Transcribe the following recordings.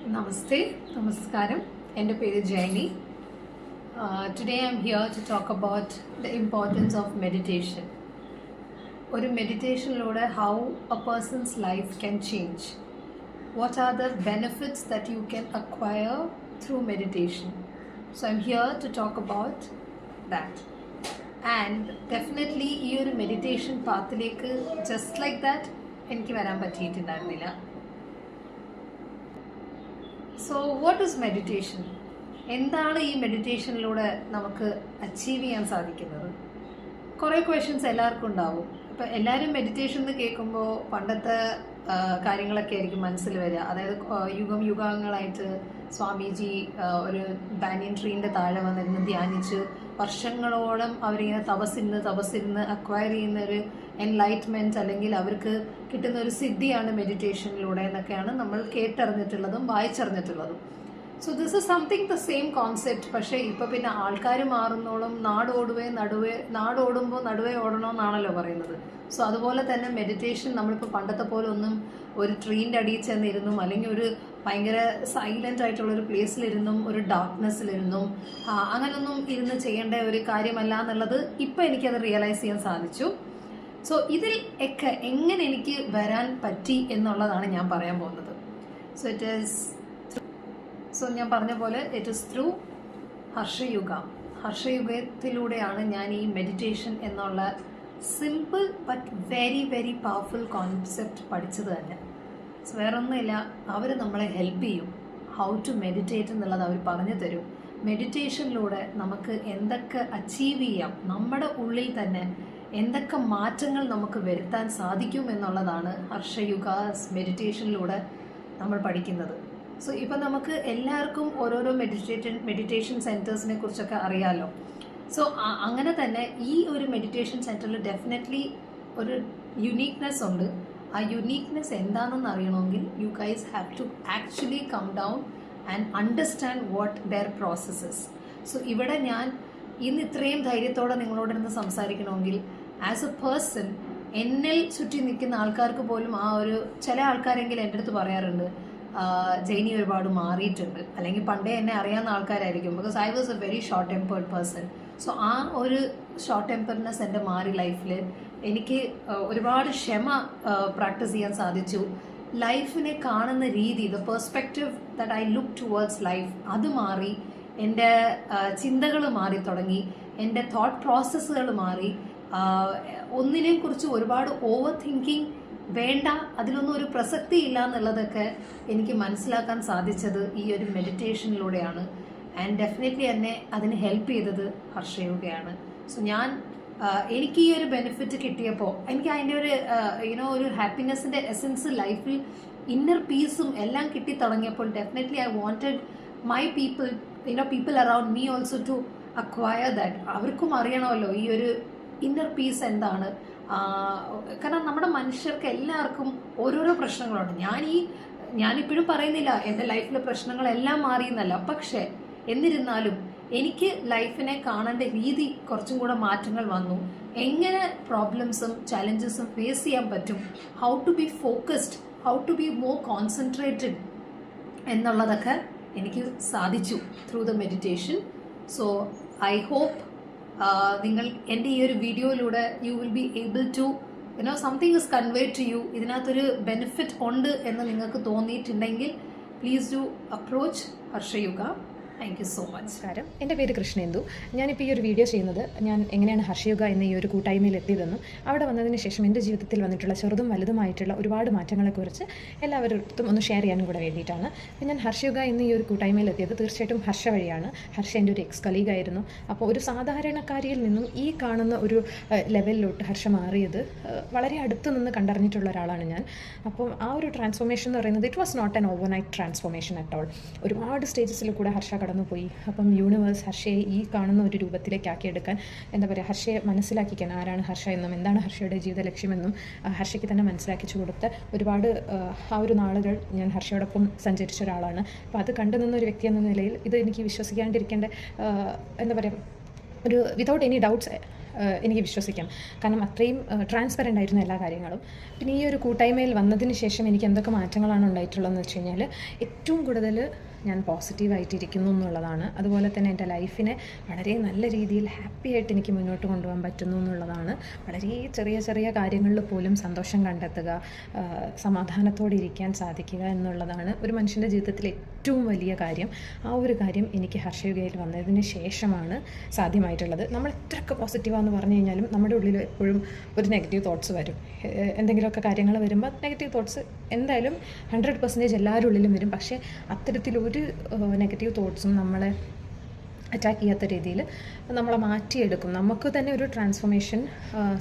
Namaste, Namaskaram. And Jaini. Today I am here to talk about the importance of meditation. Or meditation how a person's life can change. What are the benefits that you can acquire through meditation? So I am here to talk about that. And definitely ഈ meditation pathilekku just like that എനിക്ക് വരാൻ പറ്റിയിട്ടുണ്ടായിരുന്നില്ല. So what is meditation? എന്താണ് ഈ മെഡിറ്റേഷനിലൂടെ നമുക്ക് achieve ചെയ്യാൻ സാധിക്കുന്നത്? കുറേ ക്വസ്റ്റ്യൻസ് എല്ലാവർക്കും ഉണ്ടാവും. ഇപ്പം എല്ലാവരും മെഡിറ്റേഷൻ എന്ന് കേൾക്കുമ്പോൾ പണ്ടത്തെ കാര്യങ്ങളൊക്കെ ആയിരിക്കും മനസ്സിൽ വരിക. അതായത് യുഗാങ്ങളായിട്ട് സ്വാമിജി ഒരു ബാനിയൻ ട്രീൻ്റെ താഴെ വന്നിരുന്ന് ധ്യാനിച്ച് വർഷങ്ങളോളം അവരിങ്ങനെ തപസ്സിരുന്ന് അക്വയർ ചെയ്യുന്ന ഒരു എൻലൈറ്റ്മെൻറ്റ് അല്ലെങ്കിൽ അവർക്ക് കിട്ടുന്ന ഒരു സിദ്ധിയാണ് മെഡിറ്റേഷനിലൂടെ എന്നൊക്കെയാണ് നമ്മൾ കേട്ടറിഞ്ഞിട്ടുള്ളതും വായിച്ചറിഞ്ഞിട്ടുള്ളതും. So this is something the same concept. പക്ഷേ ഇപ്പോൾ പിന്നെ ആൾക്കാർ മാറുന്നോളം നാടോടുമ്പോൾ നടുവേ ഓടണമെന്നാണല്ലോ പറയുന്നത്. സോ അതുപോലെ തന്നെ മെഡിറ്റേഷൻ നമ്മളിപ്പോൾ പണ്ടത്തെ പോലെ ഒന്നും ഒരു ട്രീൻ്റെ അടിയിൽ ചെന്നിരുന്നും അല്ലെങ്കിൽ ഒരു ഭയങ്കര സൈലൻ്റ് ആയിട്ടുള്ളൊരു പ്ലേസിലിരുന്നും ഒരു ഡാർക്ക്നെസ്സിലിരുന്നും അങ്ങനെയൊന്നും ഇരുന്ന് ചെയ്യേണ്ട ഒരു കാര്യമല്ല എന്നുള്ളത് ഇപ്പോൾ എനിക്കത് റിയലൈസ് ചെയ്യാൻ സാധിച്ചു. സോ ഇതിൽ ഒക്കെ എങ്ങനെ എനിക്ക് വരാൻ പറ്റി എന്നുള്ളതാണ് ഞാൻ പറയാൻ പോകുന്നത്. സോ ഞാൻ പറഞ്ഞ പോലെ ഇറ്റ് ഈസ് ത്രൂ ഹർഷയുഗത്തിലൂടെയാണ് ഞാൻ ഈ മെഡിറ്റേഷൻ എന്നുള്ള simple but very very powerful concept പഠിച്ചത് തന്നെ. വേറെ ഒന്നുമില്ല, അവർ നമ്മളെ ഹെൽപ്പ് ചെയ്യും. ഹൗ ടു മെഡിറ്റേറ്റ് എന്നുള്ളത് അവർ പറഞ്ഞു തരും. മെഡിറ്റേഷനിലൂടെ നമുക്ക് എന്തൊക്കെ അച്ചീവ് ചെയ്യാം, നമ്മുടെ ഉള്ളിൽ തന്നെ എന്തൊക്കെ മാറ്റങ്ങൾ നമുക്ക് വരുത്താൻ സാധിക്കും എന്നുള്ളതാണ് ഹർഷയുഗാസ് മെഡിറ്റേഷനിലൂടെ നമ്മൾ പഠിക്കുന്നത്. സോ ഇപ്പം നമുക്ക് എല്ലാവർക്കും ഓരോരോ മെഡിറ്റേഷൻ സെൻറ്റേഴ്സിനെ കുറിച്ചൊക്കെ അറിയാമല്ലോ. സോ അങ്ങനെ തന്നെ ഈ ഒരു മെഡിറ്റേഷൻ സെൻറ്ററിൽ ഡെഫിനറ്റ്ലി ഒരു യുണീക്നെസ് ഉണ്ട്. ആ യുണീക്നെസ് എന്താണെന്ന് അറിയണമെങ്കിൽ you guys have to actually come down and understand what their processes. So ഇവിടെ ഞാൻ ഇന്ന് ഇത്രയും ധൈര്യത്തോടെ നിങ്ങളോടിരുന്ന് സംസാരിക്കണമെങ്കിൽ ആസ് എ പേഴ്സൺ എന്നിൽ ചുറ്റി നിൽക്കുന്ന ആൾക്കാർക്ക് പോലും ആ ഒരു ചില ആൾക്കാരെങ്കിലും എൻ്റെ അടുത്ത് പറയാറുണ്ട്, ജെയിനി ഒരുപാട് മാറിയിട്ടുണ്ട്, അല്ലെങ്കിൽ പണ്ടേ എന്നെ അറിയാവുന്ന ആൾക്കാരായിരിക്കും. Because I was A very short tempered person. So ആ ഒരു ഷോർട്ട് ടെമ്പർനെസ് എൻ്റെ മാറി ലൈഫിൽ എനിക്ക് ഒരുപാട് ക്ഷമ പ്രാക്ടീസ് ചെയ്യാൻ സാധിച്ചു. ലൈഫിനെ കാണുന്ന രീതി, the perspective that I look towards life, അത് മാറി. എൻ്റെ ചിന്തകൾ മാറി തുടങ്ങി, എൻ്റെ തോട്ട് പ്രോസസ്സുകൾ മാറി. ഒന്നിനെയും കുറിച്ച് ഒരുപാട് ഓവർ തിങ്കിങ് വേണ്ട, അതിലൊന്നും ഒരു പ്രസക്തി ഇല്ല എന്നുള്ളതൊക്കെ എനിക്ക് മനസ്സിലാക്കാൻ സാധിച്ചത് ഈ ഒരു മെഡിറ്റേഷനിലൂടെയാണ്. ആൻഡ് ഡെഫിനറ്റ്ലി എന്നെ അതിന് ഹെൽപ്പ് ചെയ്തത് ഹർഷയുഗയാണ്. സോ എനിക്ക് ഈ ഒരു ബെനിഫിറ്റ് കിട്ടിയപ്പോൾ എനിക്ക് അതിൻ്റെ ഒരു ഹാപ്പിനെസ്സിൻ്റെ എസൻസ് ലൈഫിൽ ഇന്നർ പീസും എല്ലാം കിട്ടി തുടങ്ങിയപ്പോൾ definitely I wanted my people around me also to acquire that. അവർക്കും അറിയണമല്ലോ ഈ ഒരു ഇന്നർ പീസ് എന്താണ്. കാരണം നമ്മുടെ മനുഷ്യർക്ക് എല്ലാവർക്കും ഓരോരോ പ്രശ്നങ്ങളുണ്ട്. ഞാനിപ്പോഴും പറയുന്നില്ല എൻ്റെ ലൈഫിലെ പ്രശ്നങ്ങളെല്ലാം മാറിയെന്നല്ല, പക്ഷേ എന്നിരുന്നാലും എനിക്ക് ലൈഫിനെ കാണേണ്ട രീതി കുറച്ചും കൂടെ മാറ്റങ്ങൾ വന്നു. എങ്ങനെ പ്രോബ്ലംസും ചലഞ്ചസും ഫേസ് ചെയ്യാൻ പറ്റും, how to be focused, how to be more concentrated എന്നുള്ളതൊക്കെ എനിക്ക് സാധിച്ചു through the meditation. So I hope നിങ്ങൾ എൻ്റെ ഈ ഒരു വീഡിയോയിലൂടെ you will be able to something is conveyed to you. ഇതിനകത്തൊരു ബെനിഫിറ്റ് ഉണ്ട് എന്ന് നിങ്ങൾക്ക് തോന്നിയിട്ടുണ്ടെങ്കിൽ please do approach Harshayuga. Thank you so much. നമസ്കാരം, എൻ്റെ പേര് കൃഷ്ണേന്ദു. ഞാനിപ്പോൾ ഈ ഒരു വീഡിയോ ചെയ്യുന്നത് ഞാൻ എങ്ങനെയാണ് ഹർഷയുഗ എന്ന ഈ ഒരു കൂട്ടായ്മയിൽ എത്തിയതെന്നും അവിടെ വന്നതിന് ശേഷം എൻ്റെ ജീവിതത്തിൽ വന്നിട്ടുള്ള ചെറുതും വലുതുമായിട്ടുള്ള ഒരുപാട് മാറ്റങ്ങളെക്കുറിച്ച് എല്ലാവരും ഒന്ന് ഷെയർ ചെയ്യാനും കൂടെ വേണ്ടിയിട്ടാണ്. അപ്പോൾ ഞാൻ ഹർഷയുഗ എന്ന ഈ ഒരു കൂട്ടായ്മയിൽ എത്തിയത് തീർച്ചയായിട്ടും ഹർഷ വഴിയാണ്. ഹർഷ എൻ്റെ ഒരു എക്സ് കലീഗായിരുന്നു. അപ്പോൾ ഒരു സാധാരണക്കാരിയിൽ നിന്നും ഈ കാണുന്ന ഒരു ലെവലിലോട്ട് ഹർഷ മാറിയത് വളരെ അടുത്ത് നിന്ന് കണ്ടറിഞ്ഞിട്ടുള്ള ഒരാളാണ് ഞാൻ. അപ്പം ആ ഒരു ട്രാൻസ്ഫോർമേഷൻ എന്ന് പറയുന്നത് it was not an overnight transformation at all. ഒരുപാട് സ്റ്റേജസിൽ കൂടെ ഹർഷ കടന്നുപോയി. അപ്പം യൂണിവേഴ്സ് ഹർഷയെ ഈ കാണുന്ന ഒരു രൂപത്തിലേക്ക് ആക്കിയെടുക്കാൻ, എന്താ പറയുക, ഹർഷയെ മനസ്സിലാക്കിക്കാൻ ആരാണ് ഹർഷ എന്നും എന്താണ് ഹർഷയുടെ ജീവിത ലക്ഷ്യമെന്നും ഹർഷയ്ക്ക് തന്നെ മനസ്സിലാക്കിച്ചു കൊടുത്ത ഒരുപാട് ആ ഒരു നാളുകൾ ഞാൻ ഹർഷയോടൊപ്പം സഞ്ചരിച്ച ഒരാളാണ്. അപ്പോൾ അത് കണ്ടു നിന്നൊരു വ്യക്തി എന്ന നിലയിൽ ഇത് എനിക്ക് വിശ്വസിക്കാണ്ടിരിക്കേണ്ട, എന്താ പറയുക, ഒരു വിതൗട്ട് എനി ഡൗട്ട്സ് എനിക്ക് വിശ്വസിക്കാം. കാരണം അത്രയും ട്രാൻസ്പെറൻ്റ് ആയിരുന്നു എല്ലാ കാര്യങ്ങളും. പിന്നെ ഈ ഒരു കൂട്ടായ്മയിൽ വന്നതിന് ശേഷം എനിക്ക് എന്തൊക്കെ മാറ്റങ്ങളാണ് ഉണ്ടായിട്ടുള്ളതെന്ന് വെച്ച് കഴിഞ്ഞാൽ, ഏറ്റവും കൂടുതൽ ഞാൻ പോസിറ്റീവായിട്ടിരിക്കുന്നു എന്നുള്ളതാണ്. അതുപോലെ തന്നെ എൻ്റെ ലൈഫിനെ വളരെ നല്ല രീതിയിൽ ഹാപ്പി ആയിട്ട് എനിക്ക് മുന്നോട്ട് കൊണ്ടുപോകാൻ പറ്റുന്നു എന്നുള്ളതാണ്. വളരെ ചെറിയ ചെറിയ കാര്യങ്ങളിൽ പോലും സന്തോഷം കണ്ടെത്തുക, സമാധാനത്തോടെ ഇരിക്കാൻ സാധിക്കുക എന്നുള്ളതാണ് ഒരു മനുഷ്യൻ്റെ ജീവിതത്തിലെ ഏറ്റവും വലിയ കാര്യം. ആ ഒരു കാര്യം എനിക്ക് ഹർഷയുഗയിൽ വന്നതിന് ശേഷമാണ് സാധ്യമായിട്ടുള്ളത്. നമ്മൾ എത്രയൊക്കെ പോസിറ്റീവാന്ന് പറഞ്ഞു കഴിഞ്ഞാലും നമ്മുടെ ഉള്ളിൽ എപ്പോഴും ഒരു നെഗറ്റീവ് തോട്ട്സ് വരും. എന്തെങ്കിലുമൊക്കെ കാര്യങ്ങൾ വരുമ്പോൾ നെഗറ്റീവ് തോട്ട്സ് എന്തായാലും 100% എല്ലാവരുടെ ഉള്ളിലും വരും. പക്ഷേ അത്തരത്തിലൊരു നെഗറ്റീവ് തോട്ട്സും നമ്മളെ അറ്റാക്ക് ചെയ്യാത്ത രീതിയിൽ നമ്മളെ മാറ്റിയെടുക്കും. നമുക്ക് തന്നെ ഒരു ട്രാൻസ്ഫോർമേഷൻ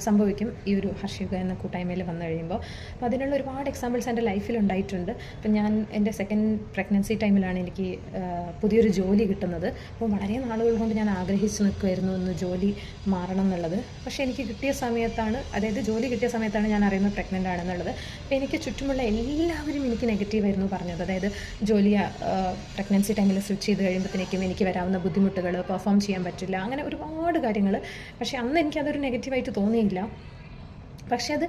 സംഭവിക്കും ഈ ഒരു ഹർഷയുഗ എന്ന കൂട്ടായ്മയിൽ വന്നു കഴിയുമ്പോൾ. അപ്പോൾ അതിനുള്ള ഒരുപാട് എക്സാമ്പിൾസ് എൻ്റെ ലൈഫിൽ ഉണ്ടായിട്ടുണ്ട്. അപ്പം ഞാൻ എൻ്റെ സെക്കൻഡ് പ്രഗ്നൻസി ടൈമിലാണ് എനിക്ക് പുതിയൊരു ജോലി കിട്ടുന്നത്. അപ്പോൾ വളരെ നാളുകൾ കൊണ്ട് ഞാൻ ആഗ്രഹിച്ച് നിൽക്കുമായിരുന്നു ഒന്ന് ജോലി മാറണം എന്നുള്ളത്. പക്ഷേ എനിക്ക് കിട്ടിയ സമയത്താണ്, അതായത് ജോലി കിട്ടിയ സമയത്താണ് ഞാൻ അറിയുന്നത് പ്രഗ്നൻ്റ് ആണെന്നുള്ളത്. അപ്പോൾ എനിക്ക് ചുറ്റുമുള്ള എല്ലാവരും എനിക്ക് നെഗറ്റീവായിരുന്നു പറഞ്ഞത്. അതായത് ജോലി പ്രഗ്നൻസി ടൈമിൽ സ്വിച്ച് ചെയ്ത് കഴിയുമ്പോഴത്തേക്കും എനിക്ക് വരാവുന്ന ബുദ്ധിമുട്ടുകൾ, പെർഫോം ചെയ്യാൻ പറ്റില്ല, അങ്ങനെ ഒരുപാട് കാര്യങ്ങൾ. പക്ഷേ അന്ന് എനിക്കതൊരു നെഗറ്റീവായിട്ട് തോന്നിയില്ല. പക്ഷേ അത്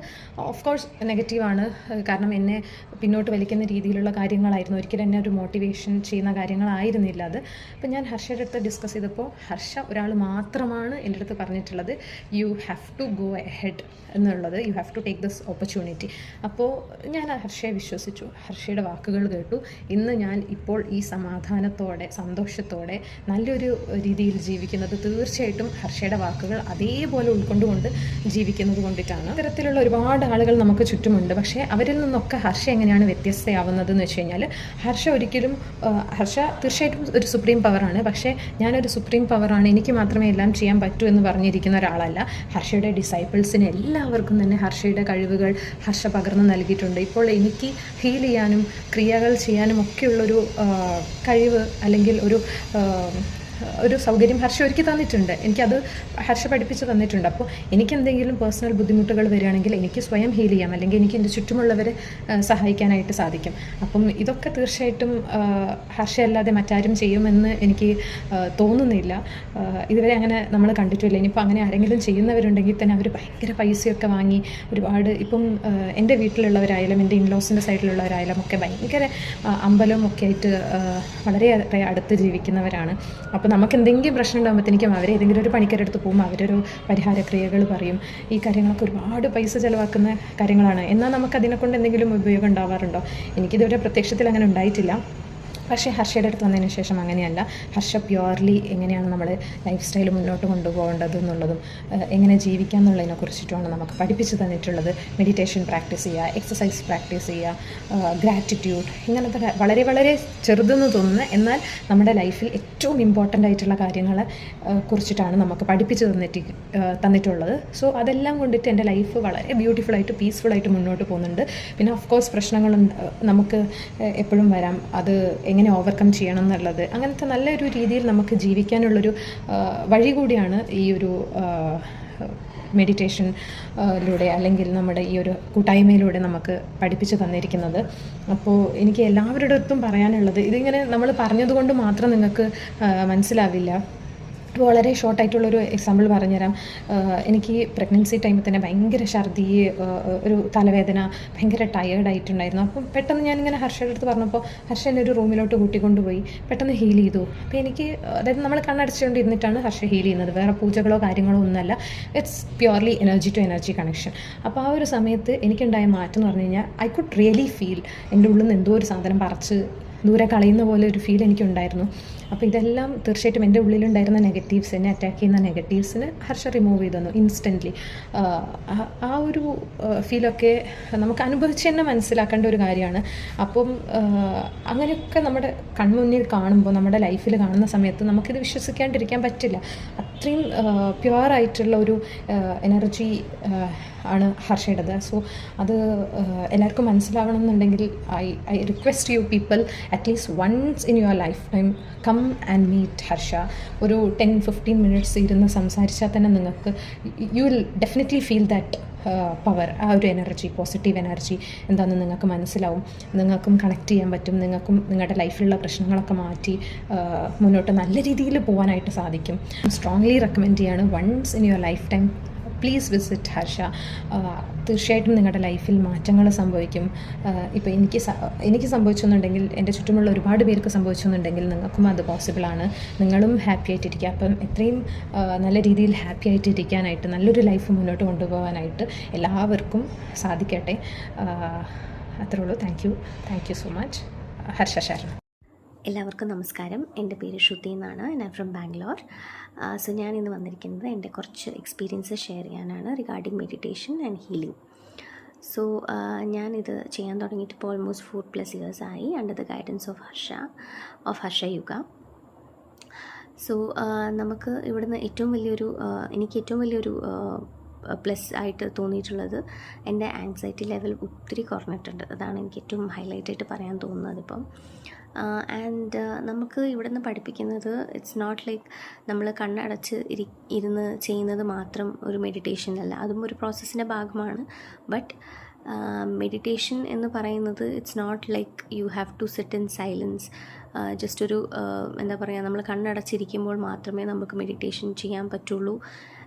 ഓഫ് കോഴ്സ് നെഗറ്റീവാണ്. കാരണം എന്നെ പിന്നോട്ട് വലിക്കുന്ന രീതിയിലുള്ള കാര്യങ്ങളായിരുന്നു. ഒരിക്കലും എന്നെ ഒരു മോട്ടിവേഷൻ ചെയ്യുന്ന കാര്യങ്ങളായിരുന്നില്ല അത്. അപ്പം ഞാൻ ഹർഷയുടെ അടുത്ത് ഡിസ്കസ് ചെയ്തപ്പോൾ ഹർഷ ഒരാൾ മാത്രമാണ് എൻ്റെ അടുത്ത് പറഞ്ഞിട്ടുള്ളത്, you have to go ahead എന്നുള്ളത്, you have to take this opportunity. അപ്പോൾ ഞാൻ ഹർഷയെ വിശ്വസിച്ചു, ഹർഷയുടെ വാക്കുകൾ കേട്ടു. ഇന്ന് ഞാൻ ഇപ്പോൾ ഈ സമാധാനത്തോടെ സന്തോഷത്തോടെ നല്ലൊരു രീതിയിൽ ജീവിക്കുന്നത് തീർച്ചയായിട്ടും ഹർഷയുടെ വാക്കുകൾ അതേപോലെ ഉൾക്കൊണ്ടുകൊണ്ട് ജീവിക്കുന്നത് കൊണ്ടിട്ടാണ്. ഇത്തരത്തിലുള്ള ഒരുപാട് ആളുകൾ നമുക്ക് ചുറ്റുമുണ്ട്. പക്ഷേ അവരിൽ നിന്നൊക്കെ ഹർഷ എങ്ങനെയാണ് വ്യത്യസ്തയാവുന്നത് എന്ന് വെച്ച് കഴിഞ്ഞാൽ, ഹർഷ തീർച്ചയായിട്ടും ഒരു സുപ്രീം പവറാണ്. പക്ഷേ ഞാനൊരു സുപ്രീം പവറാണ്, എനിക്ക് മാത്രമേ എല്ലാം ചെയ്യാൻ പറ്റൂ എന്ന് പറഞ്ഞിരിക്കുന്ന ഒരാളല്ല. ഹർഷയുടെ ഡിസൈപ്പിൾസിന് എല്ലാവർക്കും തന്നെ ഹർഷയുടെ കഴിവുകൾ ഹർഷ പകർന്നു നൽകിയിട്ടുണ്ട്. ഇപ്പോൾ എനിക്ക് ഹീൽ ചെയ്യാനും ക്രിയകൾ ചെയ്യാനും ഒക്കെയുള്ളൊരു കഴിവ് അല്ലെങ്കിൽ ഒരു സൗകര്യം ഹർഷ ഒരുക്കി തന്നിട്ടുണ്ട്. എനിക്കത് ഹർഷ പഠിപ്പിച്ച് തന്നിട്ടുണ്ട്. അപ്പോൾ എനിക്കെന്തെങ്കിലും പേഴ്സണൽ ബുദ്ധിമുട്ടുകൾ വരികയാണെങ്കിൽ എനിക്ക് സ്വയം ഹീൽ ചെയ്യാം, അല്ലെങ്കിൽ എനിക്ക് എൻ്റെ ചുറ്റുമുള്ളവരെ സഹായിക്കാനായിട്ട് സാധിക്കും. അപ്പം ഇതൊക്കെ തീർച്ചയായിട്ടും ഹർഷ അല്ലാതെ മറ്റാരും ചെയ്യുമെന്ന് എനിക്ക് തോന്നുന്നില്ല. ഇതുവരെ അങ്ങനെ നമ്മൾ കണ്ടിട്ടില്ല. ഇനിയിപ്പോൾ അങ്ങനെ ആരെങ്കിലും ചെയ്യുന്നവരുണ്ടെങ്കിൽ തന്നെ അവർ ഭയങ്കര പൈസയൊക്കെ വാങ്ങി ഒരുപാട്, ഇപ്പം എൻ്റെ വീട്ടിലുള്ളവരായാലും എൻ്റെ ഇൻലോസിൻ്റെ സൈഡിലുള്ളവരായാലും ഒക്കെ ഭയങ്കര അമ്പലവും ഒക്കെ ആയിട്ട് വളരെയേറെ അടുത്ത് ജീവിക്കുന്നവരാണ്. അപ്പോൾ നമുക്ക് എന്തെങ്കിലും പ്രശ്നം ഉണ്ടാകുമ്പോഴത്തേക്കും അവർ ഏതെങ്കിലും ഒരു പണിക്കാരെടുത്ത് പോകുമ്പോൾ അവരൊരു പരിഹാരക്രിയകൾ പറയും. ഈ കാര്യങ്ങളൊക്കെ ഒരുപാട് പൈസ ചിലവാക്കുന്ന കാര്യങ്ങളാണ്. എന്നാൽ നമുക്കതിനെക്കൊണ്ട് എന്തെങ്കിലും ഉപയോഗം ഉണ്ടാവാറുണ്ടോ? എനിക്കിതുവരെ പ്രത്യക്ഷത്തിൽ അങ്ങനെ ഉണ്ടായിട്ടില്ല. പക്ഷേ ഹർഷയുടെ അടുത്ത് വന്നതിന് ശേഷം അങ്ങനെയല്ല. ഹർഷ പ്യുവർലി എങ്ങനെയാണ് നമ്മൾ ലൈഫ് സ്റ്റൈൽ മുന്നോട്ട് കൊണ്ടുപോകേണ്ടത് എന്നുള്ളതും എങ്ങനെ ജീവിക്കാം എന്നുള്ളതിനെ കുറിച്ചിട്ടുമാണ് നമുക്ക് പഠിപ്പിച്ച് തന്നിട്ടുള്ളത്. മെഡിറ്റേഷൻ പ്രാക്ടീസ് ചെയ്യുക, എക്സസൈസ് പ്രാക്ടീസ് ചെയ്യുക, ഗ്രാറ്റിറ്റ്യൂഡ്, ഇങ്ങനത്തെ വളരെ വളരെ ചെറുതെന്ന് തോന്നുന്ന എന്നാൽ നമ്മുടെ ലൈഫിൽ ഏറ്റവും ഇമ്പോർട്ടൻ്റ് ആയിട്ടുള്ള കാര്യങ്ങളെ കുറിച്ചിട്ടാണ് നമുക്ക് പഠിപ്പിച്ച് തന്നിട്ടുള്ളത്. സോ അതെല്ലാം കൊണ്ടിട്ട് എൻ്റെ ലൈഫ് വളരെ ബ്യൂട്ടിഫുള്ളായിട്ട് പീസ്ഫുള്ളായിട്ട് മുന്നോട്ട് പോകുന്നുണ്ട്. പിന്നെ ഓഫ് കോഴ്സ് പ്രശ്നങ്ങൾ നമുക്ക് എപ്പോഴും വരാം. അത് എങ്ങനെ ഓവർകം ചെയ്യണം എന്നുള്ളത്, അങ്ങനത്തെ നല്ലൊരു രീതിയിൽ നമുക്ക് ജീവിക്കാനുള്ളൊരു വഴി കൂടിയാണ് ഈ ഒരു മെഡിറ്റേഷനിലൂടെ അല്ലെങ്കിൽ നമ്മുടെ ഈ ഒരു കൂട്ടായ്മയിലൂടെ നമുക്ക് പഠിപ്പിച്ച് തന്നിരിക്കുന്നത്. അപ്പോൾ എനിക്ക് എല്ലാവരുടെ അടുത്തും പറയാനുള്ളത്, ഇതിങ്ങനെ നമ്മൾ പറഞ്ഞതുകൊണ്ട് മാത്രം നിങ്ങൾക്ക് മനസ്സിലാവില്ല. ഇപ്പോൾ വളരെ ഷോർട്ടായിട്ടുള്ളൊരു എക്സാമ്പിൾ പറഞ്ഞുതരാം. എനിക്ക് പ്രഗ്നൻസി ടൈമിൽ തന്നെ ഭയങ്കര ഛർദി, ഒരു തലവേദന, ഭയങ്കര ടയേർഡായിട്ടുണ്ടായിരുന്നു. അപ്പം പെട്ടെന്ന് ഞാനിങ്ങനെ ഹർഷയുടെ അടുത്ത് പറഞ്ഞപ്പോൾ ഹർഷ എന്നെ ഒരു റൂമിലോട്ട് കൂട്ടിക്കൊണ്ടുപോയി പെട്ടെന്ന് ഹീൽ ചെയ്തു. അപ്പോൾ എനിക്ക്, അതായത് നമ്മൾ കണ്ണടച്ചുകൊണ്ടിരുന്നിട്ടാണ് ഹർഷ ഹീൽ ചെയ്യുന്നത്, വേറെ പൂജകളോ കാര്യങ്ങളോ ഒന്നുമല്ല. It's purely energy to energy connection. അപ്പോൾ ആ ഒരു സമയത്ത് എനിക്കുണ്ടായ മാറ്റം എന്ന് പറഞ്ഞു കഴിഞ്ഞാൽ, ഐ കുഡ് റിയലി ഫീൽ എൻ്റെ ഉള്ളിൽ നിന്ന് എന്തോ ഒരു സാധനം പറിച്ച് ദൂരെ കളയുന്ന പോലെ ഒരു ഫീൽ എനിക്കുണ്ടായിരുന്നു. അപ്പോൾ ഇതെല്ലാം തീർച്ചയായിട്ടും എൻ്റെ ഉള്ളിലുണ്ടായിരുന്ന നെഗറ്റീവ്സ്, എന്നെ അറ്റാക്ക് ചെയ്യുന്ന നെഗറ്റീവ്സിന് ഹർഷ റിമൂവ് ചെയ്തു തന്നു ഇൻസ്റ്റൻ്റ്ലി. ആ ഒരു ഫീലൊക്കെ നമുക്ക് അനുഭവിച്ച് തന്നെ മനസ്സിലാക്കേണ്ട ഒരു കാര്യമാണ്. അപ്പം അങ്ങനെയൊക്കെ നമ്മുടെ കൺമുന്നിൽ കാണുമ്പോൾ, നമ്മുടെ ലൈഫിൽ കാണുന്ന സമയത്ത് നമുക്കിത് വിശ്വസിക്കാണ്ടിരിക്കാൻ പറ്റില്ല. അത്രയും പ്യുവറായിട്ടുള്ള ഒരു എനർജി ആണ് ഹർഷയുടേത്. സോ അത് എല്ലാവർക്കും മനസ്സിലാവണം എന്നുണ്ടെങ്കിൽ I request you people, at least once in your life time come and meet Harsha. ഒരു 10-15 മിനിറ്റ്സ് ഇരുന്ന് സംസാരിച്ചാൽ തന്നെ നിങ്ങൾക്ക് you will definitely feel that power, ആ ഒരു എനർജി, പോസിറ്റീവ് എനർജി എന്താണെന്ന് നിങ്ങൾക്ക് മനസ്സിലാവും. നിങ്ങൾക്കും കണക്ട് ചെയ്യാൻ പറ്റും. നിങ്ങൾക്കും നിങ്ങളുടെ ലൈഫിലുള്ള പ്രശ്നങ്ങളൊക്കെ മാറ്റി മുന്നോട്ട് നല്ല രീതിയിൽ പോകാനായിട്ട് സാധിക്കും. സ്ട്രോങ്ലി റെക്കമെൻഡ് ചെയ്യാണ്. Once in your life time please visit Harsha. തീർച്ചയായിട്ടും നിങ്ങളുടെ ലൈഫിൽ മാറ്റങ്ങൾ സംഭവിക്കും. ഇപ്പോൾ എനിക്ക് സംഭവിച്ചെന്നുണ്ടെങ്കിൽ എൻ്റെ ചുറ്റുമുള്ള ഒരുപാട് പേർക്ക് സംഭവിച്ചെന്നുണ്ടെങ്കിൽ നിങ്ങൾക്കും അത് പോസിബിളാണ്. നിങ്ങളും ഹാപ്പി ആയിട്ടിരിക്കുക. അപ്പം എത്രയും നല്ല രീതിയിൽ ഹാപ്പി ആയിട്ടിരിക്കാനായിട്ട്, നല്ലൊരു ലൈഫ് മുന്നോട്ട് കൊണ്ടുപോകാനായിട്ട് എല്ലാവർക്കും സാധിക്കട്ടെ. അത്രേ ഉള്ളൂ. Thank you so much. Harsha Sharma. എല്ലാവർക്കും നമസ്കാരം. എൻ്റെ പേര് ശ്രുതി എന്നാണ്. ഞാൻ ഫ്രം ബാംഗ്ലൂർ. സോ ഞാൻ ഇന്ന് വന്നിരിക്കുന്നത് എൻ്റെ കുറച്ച് എക്സ്പീരിയൻസ് ഷെയർ ചെയ്യാനാണ് regarding meditation and healing. So ഞാനിത് ചെയ്യാൻ തുടങ്ങിയിട്ട് ഇപ്പോൾ ഓൾമോസ്റ്റ് 4+ years ആയി, under the guidance of Harsha Yuga. So നമുക്ക് ഇവിടുന്ന് എനിക്ക് ഏറ്റവും വലിയൊരു പ്ലസ് ആയിട്ട് തോന്നിയിട്ടുള്ളത് എൻ്റെ ആങ്സൈറ്റി ലെവൽ ഒത്തിരി കുറഞ്ഞിട്ടുണ്ട്. അതാണ് എനിക്ക് ഏറ്റവും ഹൈലൈറ്റ് ആയിട്ട് പറയാൻ തോന്നുന്നത് ഇപ്പം. ആൻഡ് നമുക്ക് ഇവിടെ നിന്ന് പഠിപ്പിക്കുന്നത് ഇറ്റ്സ് നോട്ട് ലൈക്ക് നമ്മൾ കണ്ണടച്ച് ഇരുന്ന് ചെയ്യുന്നത് മാത്രം ഒരു മെഡിറ്റേഷൻ അല്ല, അതും ഒരു പ്രോസസ്സിൻ്റെ ഭാഗമാണ്. ബട്ട് മെഡിറ്റേഷൻ എന്ന് പറയുന്നത് it's not like you have to sit in silence. Just ഒരു എന്താ പറയുക, നമ്മൾ കണ്ണടച്ചിരിക്കുമ്പോൾ മാത്രമേ നമുക്ക് മെഡിറ്റേഷൻ ചെയ്യാൻ പറ്റുള്ളൂ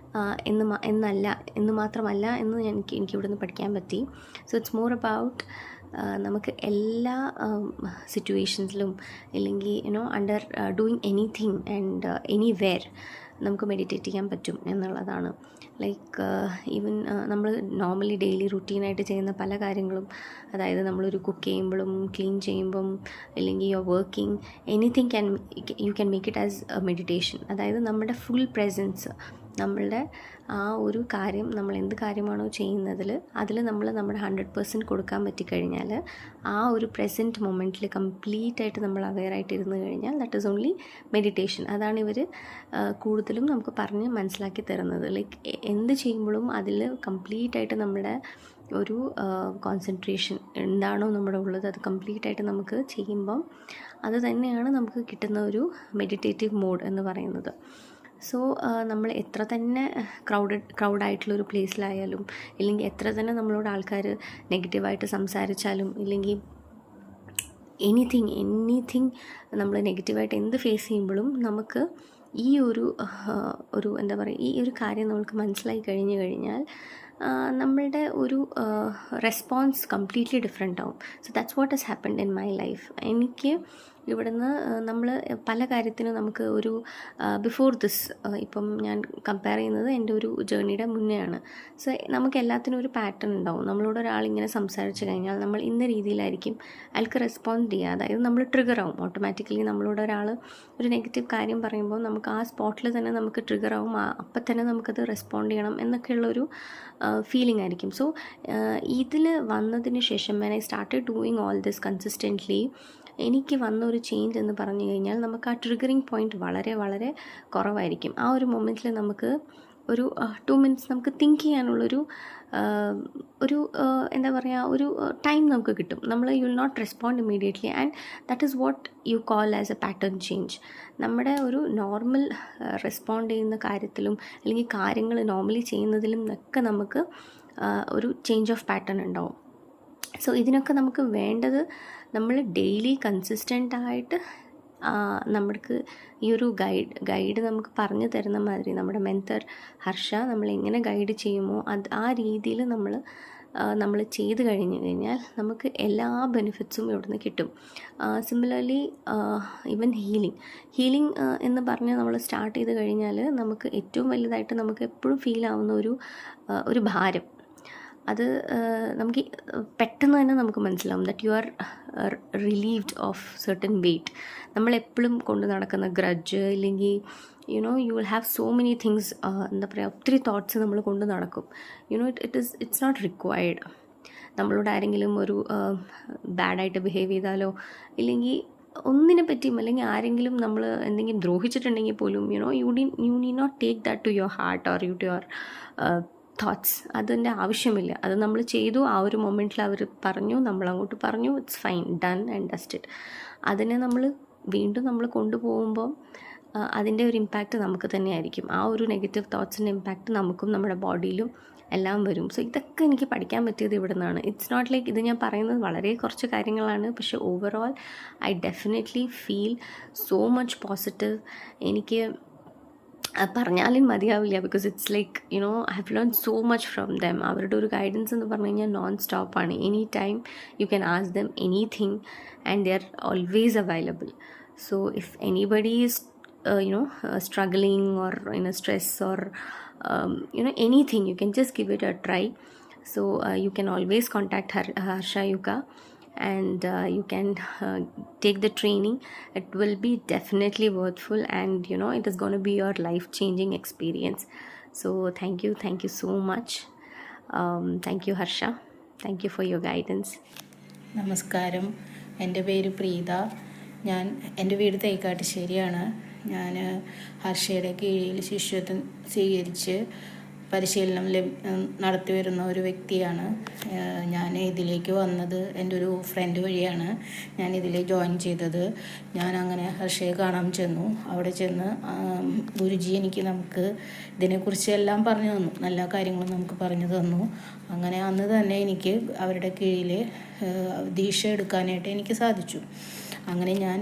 എന്ന് മാത്രമല്ല എന്ന് എനിക്കിവിടുന്ന് പഠിക്കാൻ പറ്റി. സോ ഇറ്റ്സ് മോർ അബൌട്ട് നമുക്ക് എല്ലാ സിറ്റുവേഷൻസിലും അല്ലെങ്കിൽ under doing anything and anywhere നമുക്ക് മെഡിറ്റേറ്റ് ചെയ്യാൻ പറ്റും എന്നുള്ളതാണ്. ലൈക്ക് ഈവൻ നമ്മൾ നോർമലി ഡെയിലി റുട്ടീനായിട്ട് ചെയ്യുന്ന പല കാര്യങ്ങളും, അതായത് നമ്മളൊരു കുക്ക് ചെയ്യുമ്പോഴും ക്ലീൻ ചെയ്യുമ്പം അല്ലെങ്കിൽ you are working, anything you can make it as A meditation. അതായത് നമ്മുടെ ഫുൾ പ്രസൻസ്, നമ്മളുടെ ആ ഒരു കാര്യം, നമ്മൾ എന്ത് കാര്യമാണോ ചെയ്യുന്നതിൽ അതിൽ നമ്മൾ നമ്മുടെ 100% കൊടുക്കാൻ പറ്റിക്കഴിഞ്ഞാൽ, ആ ഒരു പ്രസൻറ്റ് മൊമെൻറ്റിൽ കംപ്ലീറ്റ് ആയിട്ട് നമ്മൾ അവെയറായിട്ട് ഇരുന്ന് കഴിഞ്ഞാൽ ദാറ്റ് ഈസ് ഓൺലി മെഡിറ്റേഷൻ. അതാണ് ഇവർ കൂടുതലും നമുക്ക് പറഞ്ഞ് മനസ്സിലാക്കി തരുന്നത്. ലൈക്ക് എന്ത് ചെയ്യുമ്പോഴും അതിൽ കംപ്ലീറ്റ് ആയിട്ട് നമ്മുടെ ഒരു കോൺസെൻട്രേഷൻ എന്താണോ നമ്മുടെ ഉള്ളത് അത് കംപ്ലീറ്റ് ആയിട്ട് നമുക്ക് ചെയ്യുമ്പം അത് തന്നെയാണ് നമുക്ക് കിട്ടുന്ന ഒരു മെഡിറ്റേറ്റീവ് മോഡ് എന്ന് പറയുന്നത്. സോ നമ്മൾ എത്ര തന്നെ ക്രൗഡായിട്ടുള്ളൊരു പ്ലേസിലായാലും, ഇല്ലെങ്കിൽ എത്ര തന്നെ നമ്മളോട് ആൾക്കാർ നെഗറ്റീവായിട്ട് സംസാരിച്ചാലും, ഇല്ലെങ്കിൽ എനിത്തിങ് നമ്മൾ നെഗറ്റീവായിട്ട് എന്ത് ഫേസ് ചെയ്യുമ്പോഴും നമുക്ക് ഈ ഒരു എന്താ പറയുക, ഈ ഒരു കാര്യം നമുക്ക് മനസ്സിലായി കഴിഞ്ഞാൽ നമ്മളുടെ ഒരു റെസ്പോൺസ് കംപ്ലീറ്റ്ലി ഡിഫറെൻ്റ് ആവും. So that's what has happened in my life. എനിക്ക് ഇവിടുന്ന് നമ്മൾ പല കാര്യത്തിനും നമുക്ക് ഒരു ബിഫോർ ദിസ്, ഇപ്പം ഞാൻ കമ്പയർ ചെയ്യുന്നത് എൻ്റെ ഒരു ജേർണിയുടെ മുന്നെയാണ്. സോ നമുക്ക് എല്ലാത്തിനും ഒരു പാറ്റേൺ ഉണ്ടാവും. നമ്മളോട് ഒരാളിങ്ങനെ സംസാരിച്ച് കഴിഞ്ഞാൽ നമ്മൾ ഇന്ന രീതിയിലായിരിക്കും അയാൾക്ക് റെസ്പോണ്ട് ചെയ്യുക. അതായത് നമ്മൾ ട്രിഗർ ആവും ഓട്ടോമാറ്റിക്കലി. നമ്മളോട് ഒരാൾ ഒരു നെഗറ്റീവ് കാര്യം പറയുമ്പോൾ നമുക്ക് ആ സ്പോട്ടിൽ തന്നെ നമുക്ക് ട്രിഗർ ആവും, അപ്പം തന്നെ നമുക്കത് റെസ്പോണ്ട് ചെയ്യണം എന്നൊക്കെയുള്ളൊരു ഫീലിംഗ് ആയിരിക്കും. സോ ഇതിൽ വന്നതിന് ശേഷം when I started doing all this consistently, എനിക്ക് വന്ന ഒരു ചേഞ്ച് എന്ന് പറഞ്ഞു കഴിഞ്ഞാൽ നമുക്ക് ആ ട്രിഗറിങ് പോയിൻറ്റ് വളരെ വളരെ കുറവായിരിക്കും. ആ ഒരു മൊമെൻറ്റിൽ നമുക്ക് ഒരു 2 minutes നമുക്ക് തിങ്ക് ചെയ്യാനുള്ളൊരു എന്താ പറയുക, ഒരു ടൈം നമുക്ക് കിട്ടും. You will not respond immediately, and that is what you call as a pattern change. നമ്മുടെ ഒരു നോർമൽ റെസ്പോണ്ട് ചെയ്യുന്ന കാര്യത്തിലും അല്ലെങ്കിൽ കാര്യങ്ങൾ നോർമലി ചെയ്യുന്നതിലും ഒക്കെ നമുക്ക് ഒരു ചേഞ്ച് ഓഫ് പാറ്റേൺ ഉണ്ടാവും. സോ ഇതിനൊക്കെ നമുക്ക് വേണ്ടത് നമ്മൾ ഡെയിലി കൺസിസ്റ്റൻ്റായിട്ട് നമ്മൾക്ക് ഈ ഒരു ഗൈഡ് നമുക്ക് പറഞ്ഞു തരുന്ന മാതിരി, നമ്മുടെ മെൻറ്റർ ഹർഷ നമ്മളെങ്ങനെ ഗൈഡ് ചെയ്യുമോ ആ രീതിയിൽ നമ്മൾ ചെയ്ത് കഴിഞ്ഞാൽ നമുക്ക് എല്ലാ ബെനിഫിറ്റ്സും ഇവിടുന്ന് കിട്ടും. സിമിലർലി ഈവൻ ഹീലിംഗ് എന്ന് പറഞ്ഞ് നമ്മൾ സ്റ്റാർട്ട് ചെയ്ത് കഴിഞ്ഞാൽ നമുക്ക് ഏറ്റവും വലുതായിട്ട് നമുക്ക് എപ്പോഴും ഫീൽ ആവുന്ന ഒരു ഭാരം, അത് നമുക്ക് പെട്ടെന്ന് തന്നെ നമുക്ക് മനസ്സിലാവും that you are relieved of certain weight. നമ്മളെപ്പോഴും കൊണ്ട് നടക്കുന്ന ഗ്രഡ്ജ്, ഇല്ലെങ്കിൽ you will have so many things, എന്താ പറയുക, ഒത്തിരി തോട്ട്സ് നമ്മൾ കൊണ്ട് നടക്കും. It's not required. നമ്മളോട് ആരെങ്കിലും ഒരു ബാഡായിട്ട് ബിഹേവ് ചെയ്താലോ, ഇല്ലെങ്കിൽ ഒന്നിനെ പറ്റിയും, അല്ലെങ്കിൽ ആരെങ്കിലും നമ്മൾ എന്തെങ്കിലും ദ്രോഹിച്ചിട്ടുണ്ടെങ്കിൽ പോലും you need not take that to your heart or to your thoughts. അതിൻ്റെ ആവശ്യമില്ല. അത് നമ്മൾ ചെയ്തു, ആ ഒരു മൊമെൻറ്റിൽ അവർ പറഞ്ഞു, നമ്മളങ്ങോട്ട് പറഞ്ഞു, it's fine, done and dusted. അതിനെ വീണ്ടും നമ്മൾ കൊണ്ടുപോകുമ്പോൾ അതിൻ്റെ ഒരു ഇമ്പാക്റ്റ് നമുക്ക് തന്നെയായിരിക്കും. ആ ഒരു നെഗറ്റീവ് തോട്ട്സിൻ്റെ ഇമ്പാക്റ്റ് നമുക്കും നമ്മുടെ ബോഡിയിലും എല്ലാം വരും. സോ ഇതൊക്കെ എനിക്ക് പഠിക്കാൻ പറ്റിയത് ഇവിടെ നിന്നാണ്. ഇറ്റ്സ് നോട്ട് ലൈക്ക് ഇത് ഞാൻ പറയുന്നത് വളരെ കുറച്ച് കാര്യങ്ങളാണ്, പക്ഷേ overall I definitely feel so much positive. എനിക്ക് പറഞ്ഞാലും മതിയാവില്ല, because it's like I have learn so much from them. അവരുടെ ഒരു ഗൈഡൻസ് എന്ന് പറഞ്ഞു കഴിഞ്ഞാൽ നോൺ സ്റ്റോപ്പാണ്. Any time you can ask them anything and they are always available. So if anybody is struggling or in a stress or anything, you can just give it a try. So you can always contact Harsha Yuga and you can take the training. It will be definitely worthwhile and it is going to be your life changing experience. So thank you so much. Thank you Harsha, thank you for your guidance. നമസ്കാരം, എൻ്റെ പേര് പ്രീത. എൻ്റെ വീട് തൈക്കാട്ടുശ്ശേരിയാണ്. ഞാൻ ഹർഷയുടെ കീഴിൽ ശിഷ്യത്വം സ്വീകരിച്ച് പരിശീലനം നടത്തി വരുന്ന ഒരു വ്യക്തിയാണ്. ഞാൻ ഇതിലേക്ക് വന്നത് എൻ്റെ ഒരു ഫ്രണ്ട് വഴിയാണ് ഞാൻ ഇതിൽ ജോയിൻ ചെയ്തത്. ഞാൻ അങ്ങനെ ഹർഷയെ കാണാൻ ചെന്നു. അവിടെ ചെന്ന് ഗുരുജി നമുക്ക് ഇതിനെക്കുറിച്ച് എല്ലാം പറഞ്ഞു തന്നു, നല്ല കാര്യങ്ങളും നമുക്ക് പറഞ്ഞു തന്നു. അങ്ങനെ അന്ന് തന്നെ എനിക്ക് അവരുടെ കീഴിൽ ദീക്ഷ എടുക്കാനായിട്ട് എനിക്ക് സാധിച്ചു. അങ്ങനെ ഞാൻ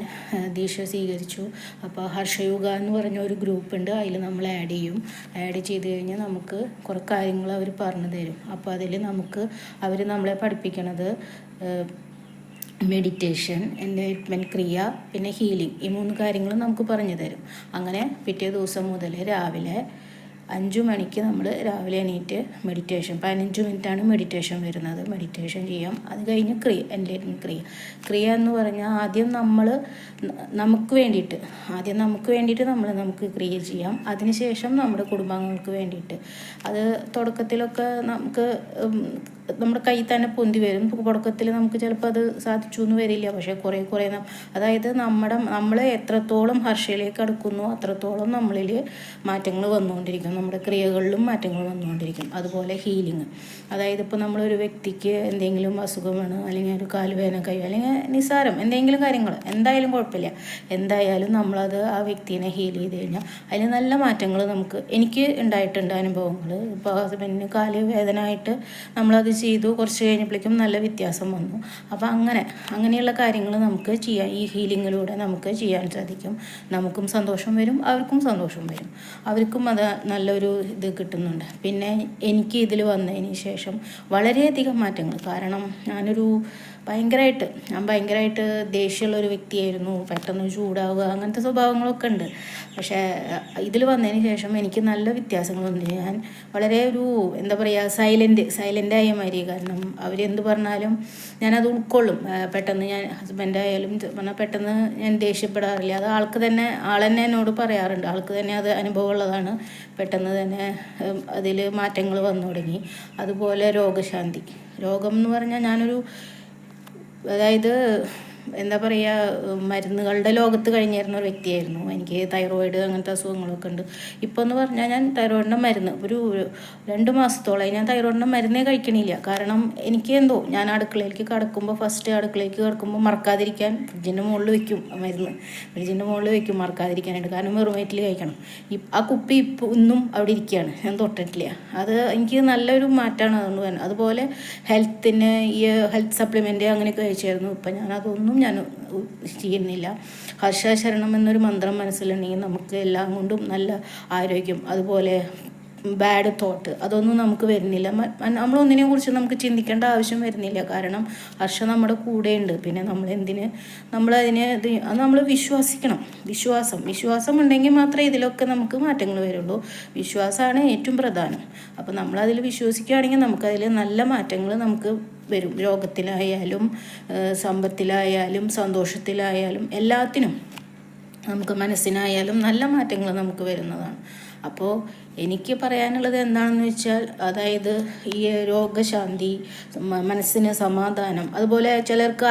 ദീക്ഷ സ്വീകരിച്ചു. അപ്പോൾ ഹർഷയുഗ എന്ന് പറഞ്ഞ ഒരു ഗ്രൂപ്പുണ്ട്, അതിൽ നമ്മൾ ആഡ് ചെയ്ത് കഴിഞ്ഞാൽ നമുക്ക് കുറേ കാര്യങ്ങൾ അവർ പറഞ്ഞു തരും. അപ്പോൾ അതിൽ അവർ നമ്മളെ പഠിപ്പിക്കണത് മെഡിറ്റേഷൻ, എൻലൈറ്റ്മെൻറ്റ് ക്രിയ, പിന്നെ ഹീലിംഗ്, ഈ 3 കാര്യങ്ങൾ നമുക്ക് പറഞ്ഞു തരും. അങ്ങനെ പിറ്റേ ദിവസം മുതൽ രാവിലെ 5 മണിക്ക് നമ്മൾ രാവിലെ എണീറ്റ് മെഡിറ്റേഷൻ 15 മിനിറ്റാണ് മെഡിറ്റേഷൻ വരുന്നത്. മെഡിറ്റേഷൻ ചെയ്യാം. അത് കഴിഞ്ഞ് എൻലൈറ്റ്മെൻറ്റ് ക്രിയ എന്ന് പറഞ്ഞാൽ ആദ്യം നമുക്ക് വേണ്ടിയിട്ട് നമുക്ക് ക്രിയ ചെയ്യാം. അതിനുശേഷം നമ്മുടെ കുടുംബാംഗങ്ങൾക്ക് വേണ്ടിയിട്ട്. അത് തുടക്കത്തിലൊക്കെ നമ്മുടെ കയ്യിൽ തന്നെ പൊന്തി വരും. തുടക്കത്തിൽ നമുക്ക് ചിലപ്പോൾ അത് സാധിച്ചു എന്ന് വരില്ല, പക്ഷേ കുറേ അതായത് നമ്മൾ എത്രത്തോളം ഹർഷയിലേക്ക് അടുക്കുന്നു അത്രത്തോളം നമ്മളിൽ മാറ്റങ്ങൾ വന്നുകൊണ്ടിരിക്കും, നമ്മുടെ ക്രിയകളിലും മാറ്റങ്ങൾ വന്നുകൊണ്ടിരിക്കും. അതുപോലെ ഹീലിംഗ്, അതായത് ഇപ്പോൾ നമ്മളൊരു വ്യക്തിക്ക് എന്തെങ്കിലും അസുഖമാണ്, അല്ലെങ്കിൽ ഒരു കാലുവേദന കഴിയും, അല്ലെങ്കിൽ നിസ്സാരം എന്തെങ്കിലും കാര്യങ്ങൾ, എന്തായാലും കുഴപ്പമില്ല, എന്തായാലും നമ്മളത് ആ വ്യക്തിനെ ഹീൽ ചെയ്ത് കഴിഞ്ഞാൽ അതിൽ നല്ല മാറ്റങ്ങൾ എനിക്ക് ഉണ്ടായിട്ടുണ്ട് അനുഭവങ്ങൾ. ഇപ്പോൾ ഹസ്ബൻഡിന് കാല് വേദന ആയിട്ട് നമ്മളത് ചെയ്തു, കുറച്ച് കഴിഞ്ഞപ്പോഴേക്കും നല്ല വ്യത്യാസം വന്നു. അപ്പോൾ അങ്ങനെയുള്ള കാര്യങ്ങൾ നമുക്ക് ചെയ്യാം. ഈ ഹീലിങ്ങിലൂടെ നമുക്ക് ചെയ്യാൻ സാധിക്കും. നമുക്കും സന്തോഷം വരും, അവർക്കും സന്തോഷം വരും, അവർക്കും അത് നല്ലൊരു ഇത് കിട്ടുന്നുണ്ട്. പിന്നെ എനിക്ക് ഇതിൽ വന്നതിന് ശേഷം വളരെയധികം മാറ്റങ്ങൾ. കാരണം ഞാൻ ഭയങ്കരമായിട്ട് ദേഷ്യമുള്ളൊരു വ്യക്തിയായിരുന്നു. പെട്ടെന്ന് ചൂടാവുക, അങ്ങനത്തെ സ്വഭാവങ്ങളൊക്കെ ഉണ്ട്. പക്ഷേ ഇതിൽ വന്നതിന് ശേഷം എനിക്ക് നല്ല വ്യത്യാസങ്ങളുണ്ട്. ഞാൻ വളരെ എന്താ പറയുക, സൈലൻ്റായ മാതിരി. കാരണം അവരെന്ത് പറഞ്ഞാലും ഞാനത് ഉൾക്കൊള്ളും. പെട്ടെന്ന് ഞാൻ ഹസ്ബൻഡായാലും പറഞ്ഞാൽ പെട്ടെന്ന് ഞാൻ ദേഷ്യപ്പെടാറില്ല. അത് ആളെന്നെ എന്നോട് പറയാറുണ്ട്, ആൾക്ക് തന്നെ അത് അനുഭവമുള്ളതാണ്. പെട്ടെന്ന് തന്നെ അതിൽ മാറ്റങ്ങൾ വന്നു തുടങ്ങി. അതുപോലെ രോഗം എന്ന് പറഞ്ഞാൽ അതായത് എന്താ പറയുക, മരുന്നുകളുടെ ലോകത്ത് കഴിഞ്ഞിരുന്ന ഒരു വ്യക്തിയായിരുന്നു. എനിക്ക് തൈറോയിഡ് അങ്ങനത്തെ അസുഖങ്ങളൊക്കെ ഉണ്ട്. ഇപ്പോൾ എന്ന് പറഞ്ഞാൽ ഞാൻ തൈറോയിഡിൻ്റെ മരുന്ന് ഒരു 2 മാസത്തോളമായി ഞാൻ തൈറോയിഡിൻ്റെ മരുന്നേ കഴിക്കണില്ല. കാരണം എനിക്ക് ഞാൻ അടുക്കളയിലേക്ക് കിടക്കുമ്പോൾ മറക്കാതിരിക്കാൻ ഫ്രിഡ്ജിൻ്റെ മുകളിൽ വെക്കും മറക്കാതിരിക്കാനായിട്ട്. കാരണം വെറുമേറ്റിൽ കഴിക്കണം. ആ കുപ്പി ഇന്നും അവിടെ ഇരിക്കുകയാണ്, ഞാൻ തൊട്ടിട്ടില്ല. അത് എനിക്ക് നല്ലൊരു മാറ്റമാണ് അതുകൊണ്ട് തന്നെ. അതുപോലെ ഹെൽത്ത് സപ്ലിമെൻ്റ് അങ്ങനെയൊക്കെ കഴിച്ചായിരുന്നു. ഇപ്പം ഞാനതൊന്നും ഞാൻ ചെയ്യുന്നില്ല. ഹർഷശരണം എന്നൊരു മന്ത്രം മനസ്സിലുണ്ടെങ്കിൽ നമുക്ക് എല്ലാം കൊണ്ടും നല്ല ആരോഗ്യം, അതുപോലെ ബാഡ് തോട്ട് അതൊന്നും നമുക്ക് വരുന്നില്ല. നമ്മളൊന്നിനെയും കുറിച്ച് നമുക്ക് ചിന്തിക്കേണ്ട ആവശ്യം വരുന്നില്ല. കാരണം ഹർഷ നമ്മുടെ കൂടെയുണ്ട്. പിന്നെ നമ്മൾ വിശ്വസിക്കണം. വിശ്വാസം ഉണ്ടെങ്കിൽ മാത്രമേ ഇതിലൊക്കെ നമുക്ക് മാറ്റങ്ങൾ വരുള്ളൂ. വിശ്വാസമാണ് ഏറ്റവും പ്രധാനം. അപ്പോൾ നമ്മളതിൽ വിശ്വസിക്കുകയാണെങ്കിൽ നമുക്കതിൽ നല്ല മാറ്റങ്ങൾ നമുക്ക് വരും. രോഗത്തിലായാലും സമ്പത്തിലായാലും സന്തോഷത്തിലായാലും എല്ലാത്തിനും നമുക്ക് മനസ്സിനായാലും നല്ല മാറ്റങ്ങൾ നമുക്ക് വരുന്നതാണ്. അപ്പോൾ എനിക്ക് പറയാനുള്ളത് എന്താണെന്ന് വെച്ചാൽ, അതായത് ഈ രോഗശാന്തി, മനസ്സിന് സമാധാനം, അതുപോലെ ചിലർക്ക്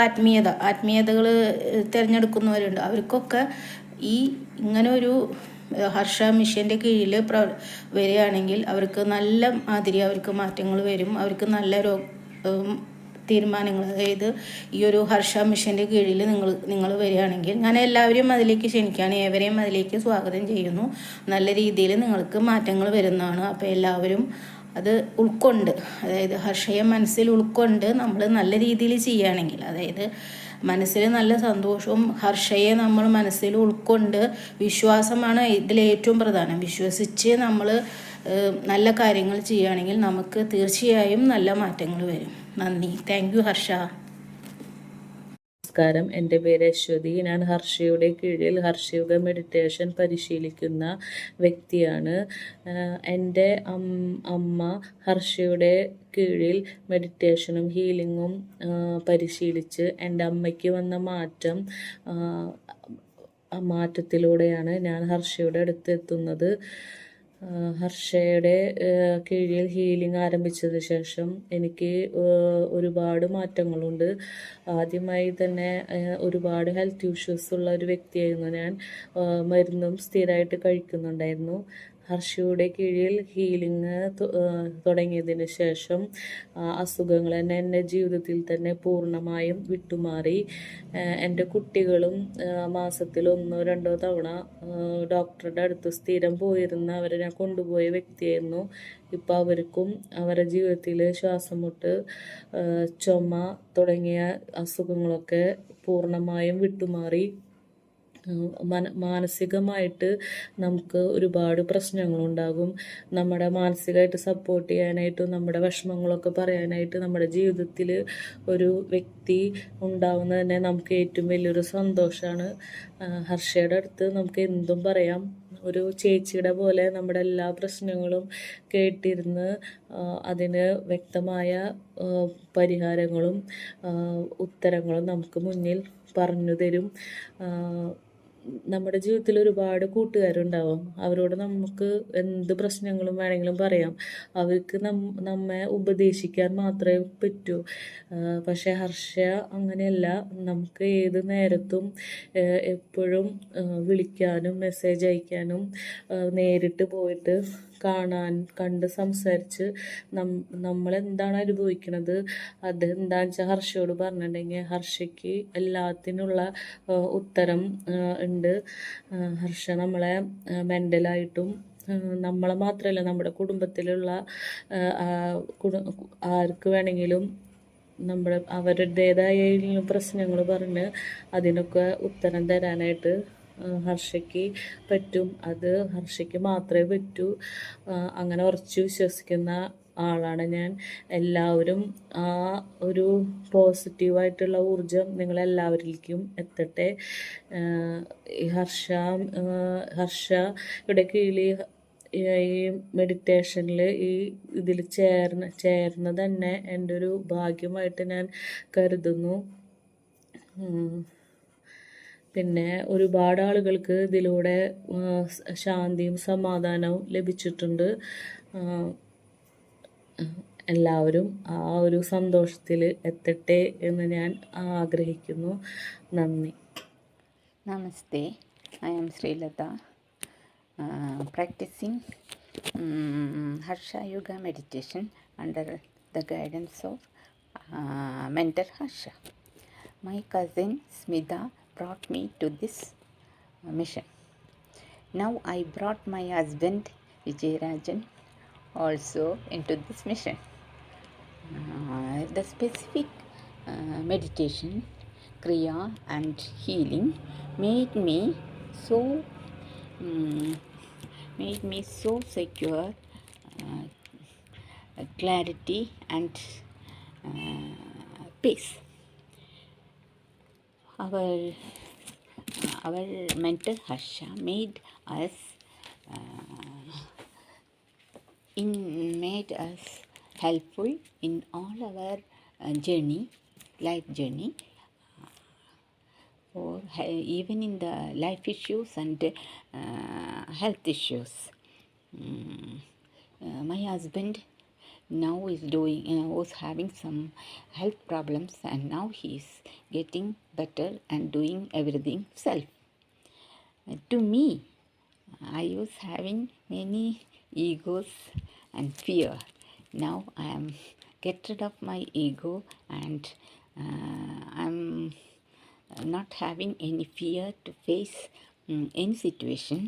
ആത്മീയതകൾ തിരഞ്ഞെടുക്കുന്നവരുണ്ട്. അവർക്കൊക്കെ ഇങ്ങനൊരു ഹർഷ മിഷൻ്റെ കീഴിൽ വരികയാണെങ്കിൽ അവർക്ക് നല്ല മാതിരി അവർക്ക് മാറ്റങ്ങൾ വരും. അവർക്ക് നല്ല തീരുമാനങ്ങൾ, അതായത് ഈ ഒരു ഹർഷ മിഷൻ്റെ കീഴിൽ നിങ്ങൾ വരികയാണെങ്കിൽ ഞാൻ എല്ലാവരെയും അതിലേക്ക് ക്ഷണിക്കുകയാണ്. ഏവരെയും അതിലേക്ക് സ്വാഗതം ചെയ്യുന്നു. നല്ല രീതിയിൽ നിങ്ങൾക്ക് മാറ്റങ്ങൾ വരുന്നതാണ്. അപ്പോൾ എല്ലാവരും അത് ഉൾക്കൊണ്ട്, അതായത് ഹർഷയെ മനസ്സിൽ ഉൾക്കൊണ്ട് നമ്മൾ നല്ല രീതിയിൽ ചെയ്യുകയാണെങ്കിൽ, അതായത് മനസ്സിൽ നല്ല സന്തോഷവും ഹർഷയെ നമ്മൾ മനസ്സിൽ ഉൾക്കൊണ്ട്, വിശ്വാസമാണ് ഇതിൽ ഏറ്റവും പ്രധാനം. വിശ്വസിച്ച് നമ്മൾ നല്ല കാര്യങ്ങൾ ചെയ്യുകയാണെങ്കിൽ നമുക്ക് തീർച്ചയായും നല്ല മാറ്റങ്ങൾ വരും. നന്ദി. Thank you Harsha. നമസ്കാരം, എൻ്റെ പേര് അശ്വതി. ഞാൻ ഹർഷയുടെ കീഴിൽ ഹർഷയുഗ മെഡിറ്റേഷൻ പരിശീലിക്കുന്ന വ്യക്തിയാണ്. എൻ്റെ അമ്മ ഹർഷയുടെ കീഴിൽ മെഡിറ്റേഷനും ഹീലിങ്ങും പരിശീലിച്ച് എൻ്റെ അമ്മയ്ക്ക് വന്ന മാറ്റത്തിലൂടെയാണ് ഞാൻ ഹർഷയുടെ അടുത്ത് എത്തുന്നത്. ഹർഷയുടെ കീഴിൽ ഹീലിംഗ് ആരംഭിച്ചതിന് ശേഷം എനിക്ക് ഒരുപാട് മാറ്റങ്ങളുണ്ട്. ആദ്യമായി തന്നെ ഒരുപാട് ഹെൽത്ത് ഇഷ്യൂസ് ഉള്ള ഒരു വ്യക്തിയായിരുന്നു ഞാൻ. മരുന്നും സ്ഥിരമായിട്ട് കഴിക്കുന്നുണ്ടായിരുന്നു. ഹർഷയുടെ കീഴിൽ ഹീലിംഗ് തുടങ്ങിയതിന് ശേഷം അസുഖങ്ങൾ എൻ്റെ ജീവിതത്തിൽ തന്നെ പൂർണ്ണമായും വിട്ടുമാറി. എൻ്റെ കുട്ടികളും മാസത്തിൽ 1-2 തവണ ഡോക്ടറുടെ അടുത്ത് സ്ഥിരം പോയിരുന്ന അവരെ ഞാൻ കൊണ്ടുപോയ വ്യക്തിയായിരുന്നു. ഇപ്പോൾ അവർക്കും അവരുടെ ജീവിതത്തിൽ ശ്വാസമുട്ട്, ചുമ തുടങ്ങിയ അസുഖങ്ങളൊക്കെ പൂർണ്ണമായും വിട്ടുമാറി. മാനസികമായിട്ട് നമുക്ക് ഒരുപാട് പ്രശ്നങ്ങളുണ്ടാകും. നമ്മുടെ മാനസികമായിട്ട് സപ്പോർട്ട് ചെയ്യാനായിട്ടും നമ്മുടെ വിഷമങ്ങളൊക്കെ പറയാനായിട്ട് നമ്മുടെ ജീവിതത്തിൽ ഒരു വ്യക്തി ഉണ്ടാവുന്നത് തന്നെ നമുക്ക് ഏറ്റവും വലിയൊരു സന്തോഷമാണ്. ഹർഷയുടെ അടുത്ത് നമുക്ക് എന്തും പറയാം. ഒരു ചേച്ചിയുടെ പോലെ നമ്മുടെ എല്ലാ പ്രശ്നങ്ങളും കേട്ടിരുന്ന് അതിന് വ്യക്തമായ പരിഹാരങ്ങളും ഉത്തരങ്ങളും നമുക്ക് മുന്നിൽ പറഞ്ഞു തരും. നമ്മുടെ ജീവിതത്തിൽ ഒരുപാട് കൂട്ടുകാരുണ്ടാവും. അവരോട് നമുക്ക് എന്ത് പ്രശ്നങ്ങളും വേണമെങ്കിലും പറയാം. അവർക്ക് നമ്മെ ഉപദേശിക്കാൻ മാത്രമേ പറ്റൂ. പക്ഷേ ഹർഷ അങ്ങനെയല്ല. നമുക്ക് ഏത് നേരത്തും എപ്പോഴും വിളിക്കാനും മെസ്സേജ് അയക്കാനും നേരിട്ട് പോയിട്ട് കണ്ട് സംസാരിച്ച് നമ്മളെന്താണ് അനുഭവിക്കുന്നത് അതെന്താണെന്ന് വെച്ചാൽ ഹർഷയോട് പറഞ്ഞിട്ടുണ്ടെങ്കിൽ ഹർഷയ്ക്ക് എല്ലാത്തിനുള്ള ഉത്തരം ഉണ്ട്. ഹർഷ നമ്മളെ മെൻ്റലായിട്ടും നമ്മളെ മാത്രമല്ല നമ്മുടെ കുടുംബത്തിലുള്ള ആർക്ക് വേണമെങ്കിലും അവരുടേതായ പ്രശ്നങ്ങൾ പറഞ്ഞ് അതിനൊക്കെ ഉത്തരം തരാനായിട്ട് ഹർഷയ്ക്ക് പറ്റും. അത് ഹർഷയ്ക്ക് മാത്രമേ പറ്റൂ. അങ്ങനെ ഉറച്ചു വിശ്വസിക്കുന്ന ആളാണ് ഞാൻ. എല്ലാവരും ആ ഒരു പോസിറ്റീവായിട്ടുള്ള ഊർജം നിങ്ങളെല്ലാവരിലേക്കും എത്തട്ടെ. ഹർഷയുടെ കീഴിൽ ഈ മെഡിറ്റേഷനിൽ ഇതിൽ ചേർന്ന് തന്നെ എൻ്റെ ഒരു ഭാഗ്യമായിട്ട് ഞാൻ കരുതുന്നു. പിന്നെ ഒരുപാട് ആളുകൾക്ക് ഇതിലൂടെ ശാന്തിയും സമാധാനവും ലഭിച്ചിട്ടുണ്ട്. എല്ലാവരും ആ ഒരു സന്തോഷത്തിൽ എത്തട്ടെ എന്ന് ഞാൻ ആഗ്രഹിക്കുന്നു. നന്ദി. Namaste, I am Srilata, practicing Harsha Yoga meditation under the guidance of mentor Harsha. My cousin Smita brought me to this mission. Now I brought my husband Vijayarajan also into this mission. The specific meditation, kriya and healing made me so secure, clarity and peace. Our mentor Harsha made us helpful in all our life journey, or even in the life issues and health issues. My husband now was having some health problems, and now he is getting better and doing everything self. To me, I was having many egos and fear. Now I am get rid of my ego, and I'm not having any fear to face any situation.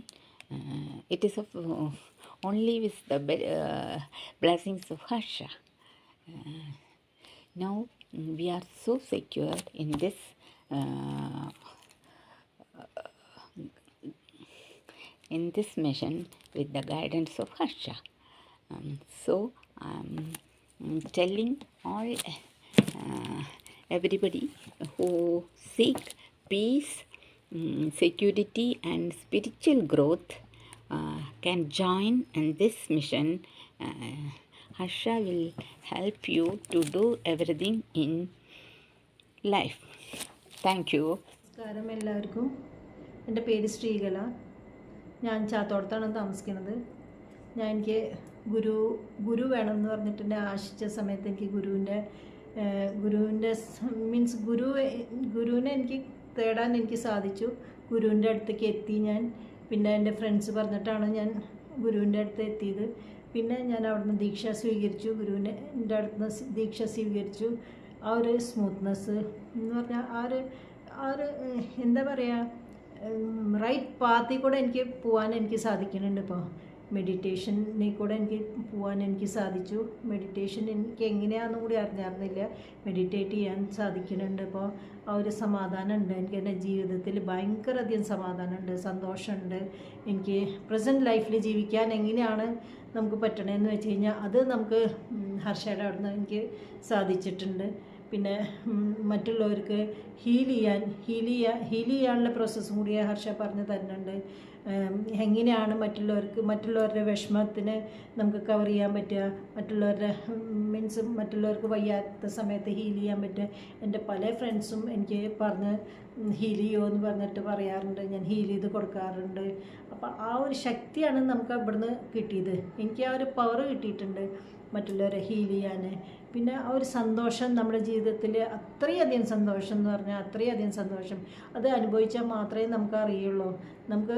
It is of only with the blessings of Harsha. Now we are so secure in this mission with the guidance of Harsha. So I'm telling all everybody who seek peace, security and spiritual growth can join in this mission. Harsha will help you to do everything in life. Thank you. നമസ്കാരം എല്ലാവർക്കും. എൻ്റെ പേര് ശ്രീകല. ഞാൻ ചാത്തോടത്താണ് താമസിക്കുന്നത്. എനിക്ക് ഗുരു വേണമെന്ന് പറഞ്ഞിട്ട് എന്നെ ആശിച്ച സമയത്ത് എനിക്ക് ഗുരുവിൻ്റെ മീൻസ് ഗുരുവിനെ എനിക്ക് തേടാൻ എനിക്ക് സാധിച്ചു. ഗുരുവിൻ്റെ അടുത്തേക്ക് എത്തി ഞാൻ. പിന്നെ എൻ്റെ ഫ്രണ്ട്സ് പറഞ്ഞിട്ടാണ് ഞാൻ ഗുരുവിൻ്റെ അടുത്ത് എത്തിയത്. പിന്നെ ഞാൻ അവിടുന്ന് ദീക്ഷ സ്വീകരിച്ചു. ഗുരുവിൻ്റെ അടുത്ത് ദീക്ഷ സ്വീകരിച്ചു. ആ ഒരു സ്മൂത്ത്നെസ് എന്ന് പറഞ്ഞാൽ എന്താ പറയുക, റൈറ്റ് പാത്തിൽ കൂടെ എനിക്ക് പോകാൻ എനിക്ക് സാധിക്കുന്നുണ്ട്. ഇപ്പോൾ മെഡിറ്റേഷനിൽ കൂടെ എനിക്ക് പോകാൻ എനിക്ക് സാധിച്ചു. മെഡിറ്റേഷൻ എനിക്ക് എങ്ങനെയാണെന്നും കൂടി അറിഞ്ഞിരുന്നില്ല. മെഡിറ്റേറ്റ് ചെയ്യാൻ സാധിക്കുന്നുണ്ട്. ഇപ്പോൾ ആ ഒരു സമാധാനമുണ്ട്. എനിക്ക് എൻ്റെ ജീവിതത്തിൽ ഭയങ്കര അധികം സമാധാനമുണ്ട്, സന്തോഷമുണ്ട്. എനിക്ക് പ്രസൻറ്റ് ലൈഫിൽ ജീവിക്കാൻ എങ്ങനെയാണ് നമുക്ക് പറ്റണമെന്ന് വെച്ച് കഴിഞ്ഞാൽ അത് നമുക്ക് ഹർഷയുടെ അവിടുന്ന് എനിക്ക് സാധിച്ചിട്ടുണ്ട്. പിന്നെ മറ്റുള്ളവർക്ക് ഹീൽ ചെയ്യാനുള്ള പ്രോസസ്സും കൂടി ഹർഷ പറഞ്ഞു തരുന്നുണ്ട്. എങ്ങനെയാണ് മറ്റുള്ളവരുടെ വിഷമത്തിന് നമുക്ക് കവർ ചെയ്യാൻ പറ്റുക, മറ്റുള്ളവർക്ക് വയ്യാത്ത സമയത്ത് ഹീൽ ചെയ്യാൻ പറ്റുക. എൻ്റെ പല ഫ്രണ്ട്സും എനിക്ക് പറഞ്ഞ് ഹീൽ ചെയ്യുമോ എന്ന് പറഞ്ഞിട്ട് പറയാറുണ്ട്. ഞാൻ ഹീൽ ചെയ്ത് കൊടുക്കാറുണ്ട്. അപ്പോൾ ആ ഒരു ശക്തിയാണ് നമുക്ക് ഇവിടുന്ന് കിട്ടിയത്. എനിക്ക് ആ ഒരു പവർ കിട്ടിയിട്ടുണ്ട് മറ്റുള്ളവരെ ഹീൽ ചെയ്യാൻ. പിന്നെ ആ ഒരു സന്തോഷം നമ്മുടെ ജീവിതത്തിൽ അത്രയധികം സന്തോഷം എന്ന് പറഞ്ഞാൽ അത്രയധികം സന്തോഷം അത് അനുഭവിച്ചാൽ മാത്രമേ നമുക്ക് അറിയുള്ളൂ. നമുക്ക്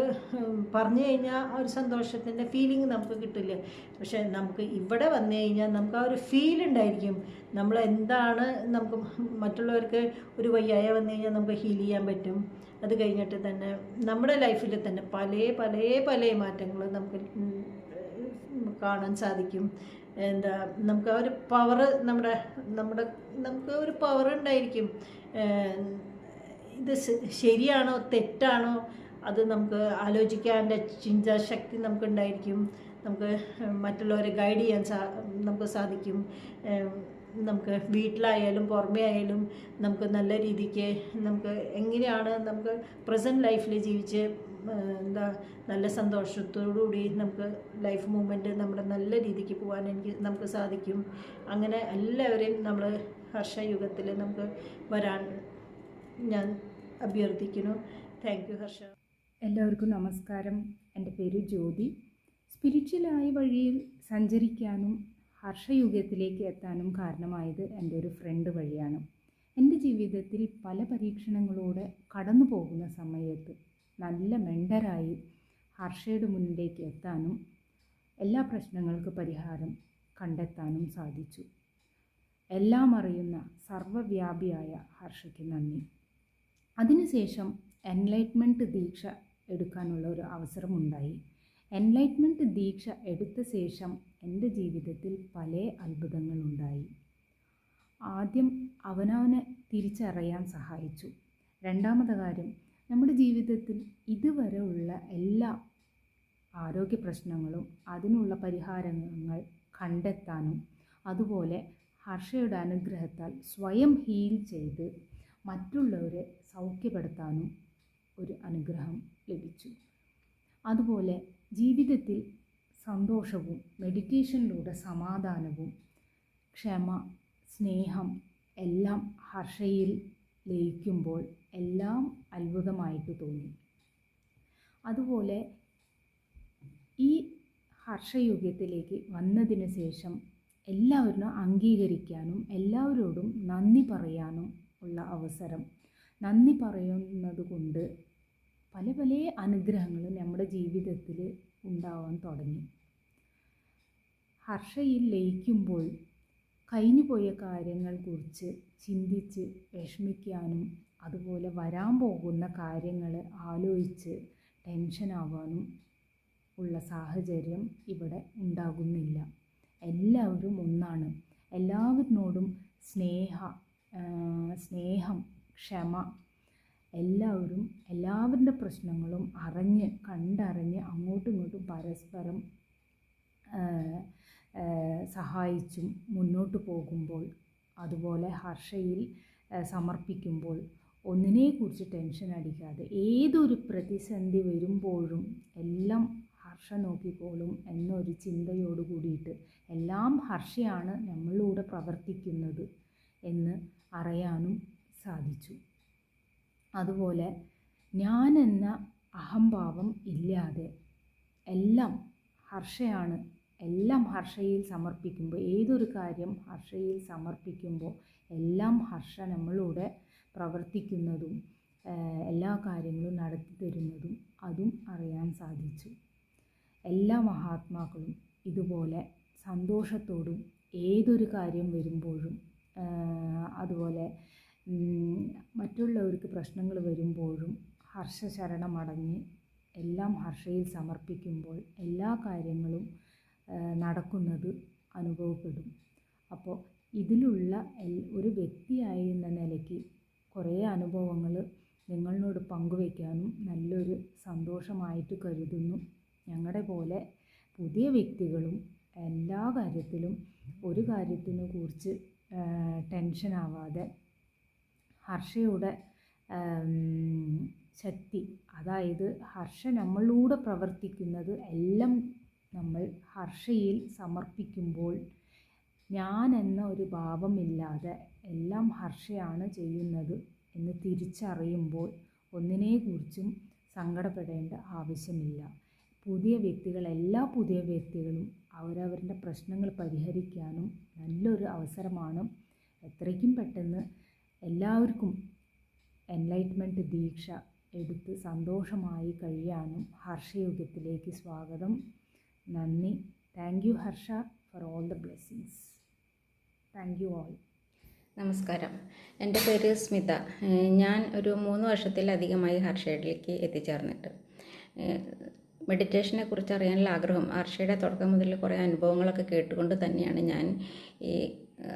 പറഞ്ഞു കഴിഞ്ഞാൽ ആ ഒരു സന്തോഷത്തിൻ്റെ ഫീലിംഗ് നമുക്ക് കിട്ടില്ല. പക്ഷേ നമുക്ക് ഇവിടെ വന്നു കഴിഞ്ഞാൽ നമുക്ക് ആ ഒരു ഫീൽ ഉണ്ടായിരിക്കും. നമ്മളെന്താണ് നമുക്ക് മറ്റുള്ളവർക്ക് ഒരു വയ്യായ വന്നു കഴിഞ്ഞാൽ നമുക്ക് ഹീൽ ചെയ്യാൻ പറ്റും. അത് കഴിഞ്ഞിട്ട് തന്നെ നമ്മുടെ ലൈഫിൽ തന്നെ പല മാറ്റങ്ങൾ നമുക്ക് കാണാൻ സാധിക്കും. നമുക്ക് ആ ഒരു പവർ നമുക്ക് ഒരു പവർ ഉണ്ടായിരിക്കും. ഇത് ശരിയാണോ തെറ്റാണോ അത് നമുക്ക് ആലോചിക്കാൻ്റെ ചിന്താശക്തി നമുക്കുണ്ടായിരിക്കും. നമുക്ക് മറ്റുള്ളവരെ ഗൈഡ് ചെയ്യാൻ നമുക്ക് സാധിക്കും. നമുക്ക് വീട്ടിലായാലും പുറമേ ആയാലും നമുക്ക് നല്ല രീതിക്ക് നമുക്ക് എങ്ങനെയാണ് നമുക്ക് പ്രസൻറ്റ് ലൈഫിൽ ജീവിച്ച് നല്ല സന്തോഷത്തോടുകൂടി നമുക്ക് ലൈഫ് മൂവ്മെൻറ്റ് നമ്മുടെ നല്ല രീതിക്ക് പോകാൻ നമുക്ക് സാധിക്കും. അങ്ങനെ എല്ലാവരെയും നമ്മൾ ഹർഷയുഗത്തിൽ നമുക്ക് വരാൻ ഞാൻ അഭ്യർത്ഥിക്കുന്നു. Thank you Harsha. എല്ലാവർക്കും നമസ്കാരം. എൻ്റെ പേര് ജ്യോതി. സ്പിരിച്വലായ വഴിയിൽ സഞ്ചരിക്കാനും ഹർഷയുഗത്തിലേക്ക് എത്താനും കാരണമായത് എൻ്റെ ഒരു ഫ്രണ്ട് വഴിയാണ്. എൻ്റെ ജീവിതത്തിൽ പല പരീക്ഷണങ്ങളോടെ കടന്നു പോകുന്ന സമയത്ത് നല്ല മെൻറ്ററായി ഹർഷയുടെ മുന്നിലേക്ക് എത്താനും എല്ലാ പ്രശ്നങ്ങൾക്ക് പരിഹാരം കണ്ടെത്താനും സാധിച്ചു. എല്ലാം അറിയുന്ന സർവ്വവ്യാപിയായ ഹർഷയ്ക്ക് നന്ദി. അതിനുശേഷം എൻലൈറ്റ്മെൻറ്റ് ദീക്ഷ എടുക്കാനുള്ള ഒരു അവസരമുണ്ടായി. എൻലൈറ്റ്മെൻറ്റ് ദീക്ഷ എടുത്ത ശേഷം എൻ്റെ ജീവിതത്തിൽ പല അത്ഭുതങ്ങളുണ്ടായി. ആദ്യം അവനവനെ തിരിച്ചറിയാൻ സഹായിച്ചു. രണ്ടാമത്തെ കാര്യം, നമ്മുടെ ജീവിതത്തിൽ ഇതുവരെ ഉള്ള എല്ലാ ആരോഗ്യ പ്രശ്നങ്ങളും അതിനുള്ള പരിഹാരങ്ങൾ കണ്ടെത്താനും അതുപോലെ ഹർഷയുടെ അനുഗ്രഹത്താൽ സ്വയം ഹീൽ ചെയ്ത് മറ്റുള്ളവരെ സൗഖ്യപ്പെടുത്താനും ഒരു അനുഗ്രഹം ലഭിച്ചു. അതുപോലെ ജീവിതത്തിൽ സന്തോഷവും മെഡിറ്റേഷനിലൂടെ സമാധാനവും ക്ഷമ സ്നേഹം എല്ലാം ഹർഷയിൽ ലയിക്കുമ്പോൾ എല്ലാം അത്ഭുതമായിട്ട് തോന്നി. അതുപോലെ ഈ ഹർഷയുഗത്തിലേക്ക് വന്നതിന് ശേഷം എല്ലാവരും അംഗീകരിക്കാനും എല്ലാവരോടും നന്ദി പറയാനും ഉള്ള അവസരം. നന്ദി പറയുന്നത് കൊണ്ട് പല പല അനുഗ്രഹങ്ങളും നമ്മുടെ ജീവിതത്തിൽ ഉണ്ടാവാൻ തുടങ്ങി. ഹർഷയിൽ ലയിക്കുമ്പോൾ കഴിഞ്ഞുപോയ കാര്യങ്ങളെക്കുറിച്ച് ചിന്തിച്ച് വിഷമിക്കാനും അതുപോലെ വരാൻ പോകുന്ന കാര്യങ്ങൾ ആലോചിച്ച് ടെൻഷനാവാനും ഉള്ള സാഹചര്യം ഇവിടെ ഉണ്ടാകുന്നില്ല. എല്ലാവരും ഒന്നാണ്. എല്ലാവരിനോടും സ്നേഹം, ക്ഷമ, എല്ലാവരും എല്ലാവരുടെ പ്രശ്നങ്ങളും കണ്ടറിഞ്ഞ് അങ്ങോട്ടും ഇങ്ങോട്ടും പരസ്പരം സഹായിച്ചും മുന്നോട്ട് പോകുമ്പോൾ, അതുപോലെ ഹർഷയിൽ സമർപ്പിക്കുമ്പോൾ ഒന്നിനെക്കുറിച്ച് ടെൻഷൻ അടിക്കാതെ ഏതൊരു പ്രതിസന്ധി വരുമ്പോഴും എല്ലാം ഹർഷ നോക്കിക്കോളും എന്നൊരു ചിന്തയോട് കൂടിയിട്ട് എല്ലാം ഹർഷയാണ് നമ്മളിലൂടെ പ്രവർത്തിക്കുന്നത് എന്ന് അറിയാനും സാധിച്ചു. അതുപോലെ ഞാനെന്ന അഹംഭാവം ഇല്ലാതെ എല്ലാം ഹർഷയാണ്, എല്ലാം ഹർഷയിൽ സമർപ്പിക്കുമ്പോൾ, ഏതൊരു കാര്യം ഹർഷയിൽ സമർപ്പിക്കുമ്പോൾ എല്ലാം ഹർഷ നമ്മളിലൂടെ പ്രവർത്തിക്കുന്നതും എല്ലാ കാര്യങ്ങളും നടത്തി തരുന്നതും അതും അറിയാൻ സാധിച്ചു. എല്ലാ മഹാത്മാക്കളും ഇതുപോലെ സന്തോഷത്തോടും ഏതൊരു കാര്യം വരുമ്പോഴും, അതുപോലെ മറ്റുള്ളവർക്ക് പ്രശ്നങ്ങൾ വരുമ്പോഴും ഹർഷശരണമടഞ്ഞ് എല്ലാം ഹർഷയിൽ സമർപ്പിക്കുമ്പോൾ എല്ലാ കാര്യങ്ങളും നടക്കുന്നത് അനുഭവപ്പെടും. അപ്പോൾ ഇതിലുള്ള ഒരു വ്യക്തിയായി എന്ന നിലയ്ക്ക് കുറേ അനുഭവങ്ങൾ നിങ്ങളോട് പങ്കുവയ്ക്കാനും നല്ലൊരു സന്തോഷമായിട്ട് കരുതുന്നു. ഞങ്ങളുടെ പോലെ പുതിയ വ്യക്തികളും എല്ലാ കാര്യത്തിലും ഒരു കാര്യത്തിനെ കുറിച്ച് ടെൻഷനാവാതെ ഹർഷയുടെ ശക്തി, അതായത് ഹർഷ നമ്മളിലൂടെ പ്രവർത്തിക്കുന്നത് എല്ലാം നമ്മൾ ഹർഷയിൽ സമർപ്പിക്കുമ്പോൾ ഞാൻ എന്ന ഒരു ഭാവമില്ലാതെ എല്ലാം ഹർഷയാണ് ചെയ്യുന്നത് എന്ന് തിരിച്ചറിയുമ്പോൾ ഒന്നിനെക്കുറിച്ചും സങ്കടപ്പെടേണ്ട ആവശ്യമില്ല. എല്ലാ പുതിയ വ്യക്തികളും അവരവരുടെ പ്രശ്നങ്ങൾ പരിഹരിക്കാനും നല്ലൊരു അവസരമാണ്. എത്രയ്ക്കും പെട്ടെന്ന് എല്ലാവർക്കും എൻലൈറ്റ്മെൻറ്റ് ദീക്ഷ എടുത്ത് സന്തോഷമായി കഴിയാനും ഹർഷയുഗത്തിലേക്ക് സ്വാഗതം. നന്ദി. Thank you Harsha for all the blessings. Thank you all. നമസ്കാരം, എൻ്റെ പേര് സ്മിത. ഞാൻ ഒരു 3 വർഷത്തിലധികമായി ഹർഷയിലേക്ക് എത്തിച്ചേർന്നിട്ട്. മെഡിറ്റേഷനെ കുറിച്ച് അറിയാനുള്ള ആഗ്രഹം ഹർഷയുടെ തുടക്കം മുതൽ കുറേ അനുഭവങ്ങളൊക്കെ കേട്ടുകൊണ്ട് തന്നെയാണ് ഞാൻ ഈ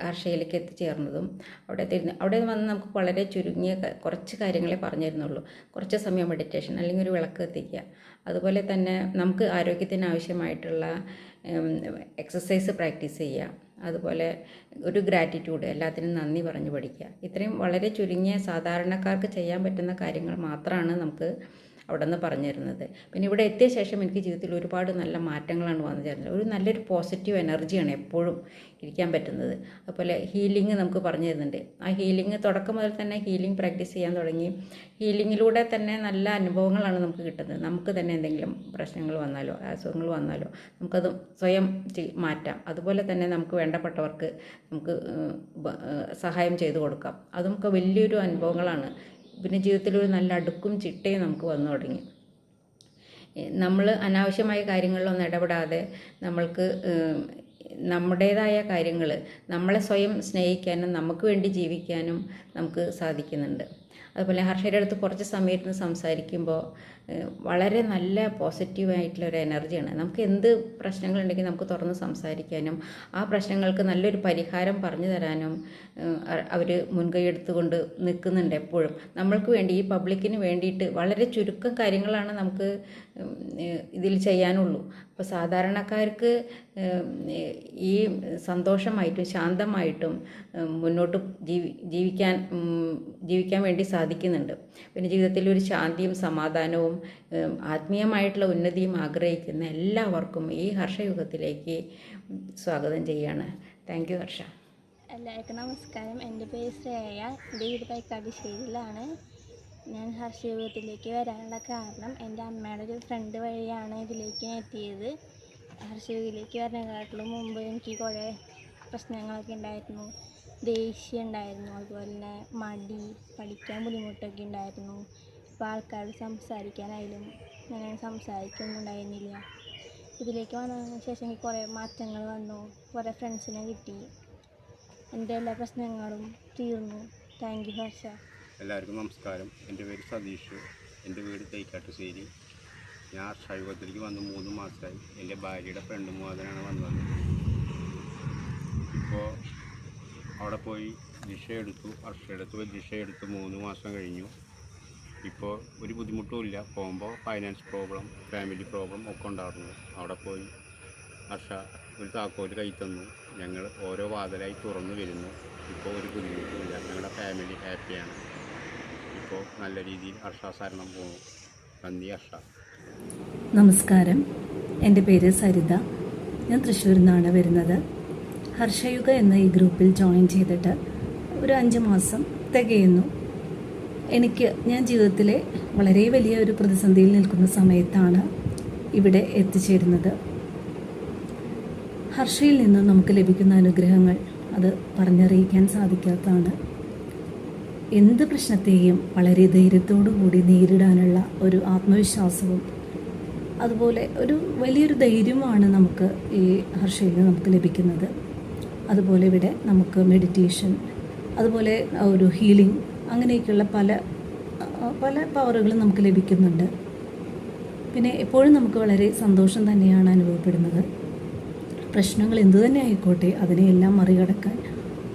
ഹർഷയിലേക്ക് എത്തിച്ചേർന്നതും. അവിടെ വന്ന് നമുക്ക് വളരെ ചുരുങ്ങിയ കുറച്ച് കാര്യങ്ങളെ പറഞ്ഞു തരുന്നുള്ളൂ. കുറച്ച് സമയം മെഡിറ്റേഷൻ അല്ലെങ്കിൽ ഒരു വിളക്ക് കത്തിക്കുക, അതുപോലെ തന്നെ നമുക്ക് ആരോഗ്യത്തിന് ആവശ്യമായിട്ടുള്ള എക്സസൈസ് പ്രാക്ടീസ് ചെയ്യുക, അതുപോലെ ഒരു ഗ്രാറ്റിറ്റ്യൂഡ്, എല്ലാത്തിനും നന്ദി പറഞ്ഞു പഠിക്കുക. ഇത്രയും വളരെ ചുരുങ്ങിയ സാധാരണക്കാർക്ക് ചെയ്യാൻ പറ്റുന്ന കാര്യങ്ങൾ മാത്രമാണ് നമുക്ക് അവിടെ നിന്ന് പറഞ്ഞു തരുന്നത്. പിന്നെ ഇവിടെ എത്തിയ ശേഷം എനിക്ക് ജീവിതത്തിൽ ഒരുപാട് നല്ല മാറ്റങ്ങളാണ് വന്നു ചേർന്നത്. ഒരു നല്ലൊരു പോസിറ്റീവ് എനർജിയാണ് എപ്പോഴും ഇരിക്കാൻ പറ്റുന്നത്. അതുപോലെ ഹീലിംഗ് നമുക്ക് പറഞ്ഞു തരുന്നുണ്ട്. ആ ഹീലിംഗ് തുടക്കം മുതൽ തന്നെ ഹീലിംഗ് പ്രാക്ടീസ് ചെയ്യാൻ തുടങ്ങി. ഹീലിങ്ങിലൂടെ തന്നെ നല്ല അനുഭവങ്ങളാണ് നമുക്ക് കിട്ടുന്നത്. നമുക്ക് തന്നെ എന്തെങ്കിലും പ്രശ്നങ്ങൾ വന്നാലോ അസുഖങ്ങൾ വന്നാലോ നമുക്കത് സ്വയം മാറ്റാം. അതുപോലെ തന്നെ നമുക്ക് വേണ്ടപ്പെട്ടവർക്ക് നമുക്ക് സഹായം ചെയ്തു കൊടുക്കാം. അത് നമുക്ക് വലിയൊരു അനുഭവങ്ങളാണ്. പിന്നെ ജീവിതത്തിലൊരു നല്ല അടുക്കും ചിട്ടയും നമുക്ക് വന്നു തുടങ്ങി. നമ്മൾ അനാവശ്യമായ കാര്യങ്ങളിലൊന്നും ഇടപെടാതെ നമ്മൾക്ക് നമ്മുടേതായ കാര്യങ്ങൾ, നമ്മളെ സ്വയം സ്നേഹിക്കാനും നമുക്ക് വേണ്ടി ജീവിക്കാനും നമുക്ക് സാധിക്കുന്നുണ്ട്. അതുപോലെ ഹർഷയുടെ അടുത്ത് കുറച്ച് സമയത്ത് സംസാരിക്കുമ്പോൾ വളരെ നല്ല പോസിറ്റീവായിട്ടുള്ളൊരു എനർജിയാണ്. നമുക്ക് എന്ത് പ്രശ്നങ്ങളുണ്ടെങ്കിൽ നമുക്ക് തുറന്ന് സംസാരിക്കാനും ആ പ്രശ്നങ്ങൾക്ക് നല്ലൊരു പരിഹാരം പറഞ്ഞു തരാനും അവർ മുൻകൈ എടുത്തുകൊണ്ട് നിൽക്കുന്നുണ്ട് എപ്പോഴും. നമ്മൾക്ക് വേണ്ടി, ഈ പബ്ലിക്കിന് വേണ്ടിയിട്ട് വളരെ ചുരുക്കം കാര്യങ്ങളാണ് നമുക്ക് ഇതിൽ ചെയ്യാനുള്ളൂ. അപ്പോൾ സാധാരണക്കാർക്ക് ഈ സന്തോഷമായിട്ടും ശാന്തമായിട്ടും മുന്നോട്ട് ജീവിക്കാൻ വേണ്ടി സാധിക്കുന്നുണ്ട്. പിന്നെ ജീവിതത്തിൽ ഒരു ശാന്തിയും സമാധാനവും ആത്മീയമായിട്ടുള്ള ഉന്നതിയും ആഗ്രഹിക്കുന്ന എല്ലാവർക്കും ഈ ഹർഷയുഗത്തിലേക്ക് സ്വാഗതം ചെയ്യാണ്. Thank you Harsha. എല്ലാവർക്കും നമസ്കാരം. എൻ്റെ പേര് ശ്രേയ. എൻ്റെ വീട് പൈക്കാട്ടുശ്ശേരിയിലാണ്. ഞാൻ ഹർഷയുഗത്തിലേക്ക് വരാനുള്ള കാരണം എൻ്റെ അമ്മയുടെ ഒരു ഫ്രണ്ട് വഴിയാണ് ഇതിലേക്ക് ഞാൻ എത്തിയത്. ഹർഷയുഗത്തിലേക്ക് വരുന്നതിനെക്കാട്ടിലും മുമ്പ് എനിക്ക് കുറേ പ്രശ്നങ്ങളൊക്കെ ഉണ്ടായിരുന്നു. ദേഷ്യം ഉണ്ടായിരുന്നു, അതുപോലെ തന്നെ മടി, പഠിക്കാൻ ബുദ്ധിമുട്ടൊക്കെ ഉണ്ടായിരുന്നു. ഇപ്പോൾ ആൾക്കാരോട് സംസാരിക്കാനായാലും ഞാൻ സംസാരിക്കൊന്നും ഉണ്ടായിരുന്നില്ല. ഇതിലേക്ക് വന്നതിന് ശേഷം എനിക്ക് കുറേ മാറ്റങ്ങൾ വന്നു. കുറേ ഫ്രണ്ട്സിനെ കിട്ടി. എൻ്റെ എല്ലാ പ്രശ്നങ്ങളും തീർന്നു. Thank you Harsha. എല്ലാവർക്കും നമസ്കാരം. എൻ്റെ പേര് സതീഷ്. എൻ്റെ വീട് തൈക്കാട്ടുശ്ശേരി. ഞാൻ ഹർഷയുഗത്തിലേക്ക് വന്ന് 3 മാസമായി. എൻ്റെ ഭാര്യയുടെ ഫ്രണ്ട് മുഖാന്തരമാണ് വന്നത്. ഇപ്പോൾ അവിടെ പോയി ദിശ എടുത്തു, ഹർഷയെടുത്ത് ദിശ എടുത്ത് 3 മാസം കഴിഞ്ഞു. ഇപ്പോൾ ഒരു ബുദ്ധിമുട്ടും ഇല്ല. പോകുമ്പോൾ ഫൈനാൻസ് പ്രോബ്ലം, ഫാമിലി പ്രോബ്ലം ഒക്കെ ഉണ്ടായിരുന്നു. അവിടെ പോയി ഹർഷ ഒരു താക്കോല് കൈ തന്നു. ഞങ്ങൾ ഓരോ വാതിലായി തുറന്നു വരുന്നു. ഇപ്പോൾ ഒരു ബുദ്ധിമുട്ടുമില്ല. ഞങ്ങളുടെ ഫാമിലി ഹാപ്പിയാണ്. ഇപ്പോൾ നല്ല രീതിയിൽ ഹർഷാസരണം പോകുന്നു. നന്ദി ഹർഷ. നമസ്കാരം, എൻ്റെ പേര് സരിത. ഞാൻ തൃശ്ശൂരിൽ നിന്നാണ് വരുന്നത്. ഹർഷയുഗ എന്ന ഈ ഗ്രൂപ്പിൽ ജോയിൻ ചെയ്തിട്ട് ഒരു 5 മാസം തികയുന്നു. ഞാൻ ജീവിതത്തിലെ വളരെ വലിയ ഒരു പ്രതിസന്ധിയിൽ നിൽക്കുന്ന സമയത്താണ് ഇവിടെ എത്തിച്ചേരുന്നത്. ഹർഷയിൽ നിന്ന് നമുക്ക് ലഭിക്കുന്ന അനുഗ്രഹങ്ങൾ അത് പറഞ്ഞറിയിക്കാൻ സാധിക്കാത്തതാണ്. എന്ത് പ്രശ്നത്തെയും വളരെ ധൈര്യത്തോടു കൂടി നേരിടാനുള്ള ഒരു ആത്മവിശ്വാസവും അതുപോലെ ഒരു വലിയൊരു ധൈര്യമാണ് നമുക്ക് ഈ ഹർഷയിൽ നിന്ന് നമുക്ക് ലഭിക്കുന്നത്. അതുപോലെ ഇവിടെ നമുക്ക് മെഡിറ്റേഷൻ, അതുപോലെ ഒരു ഹീലിംഗ്, അങ്ങനെയൊക്കെയുള്ള പല പവറുകളും നമുക്ക് ലഭിക്കുന്നുണ്ട്. പിന്നെ എപ്പോഴും നമുക്ക് വളരെ സന്തോഷം തന്നെയാണ് അനുഭവപ്പെടുന്നത്. പ്രശ്നങ്ങൾ എന്തു തന്നെ ആയിക്കോട്ടെ അതിനെയെല്ലാം മറികടക്കാൻ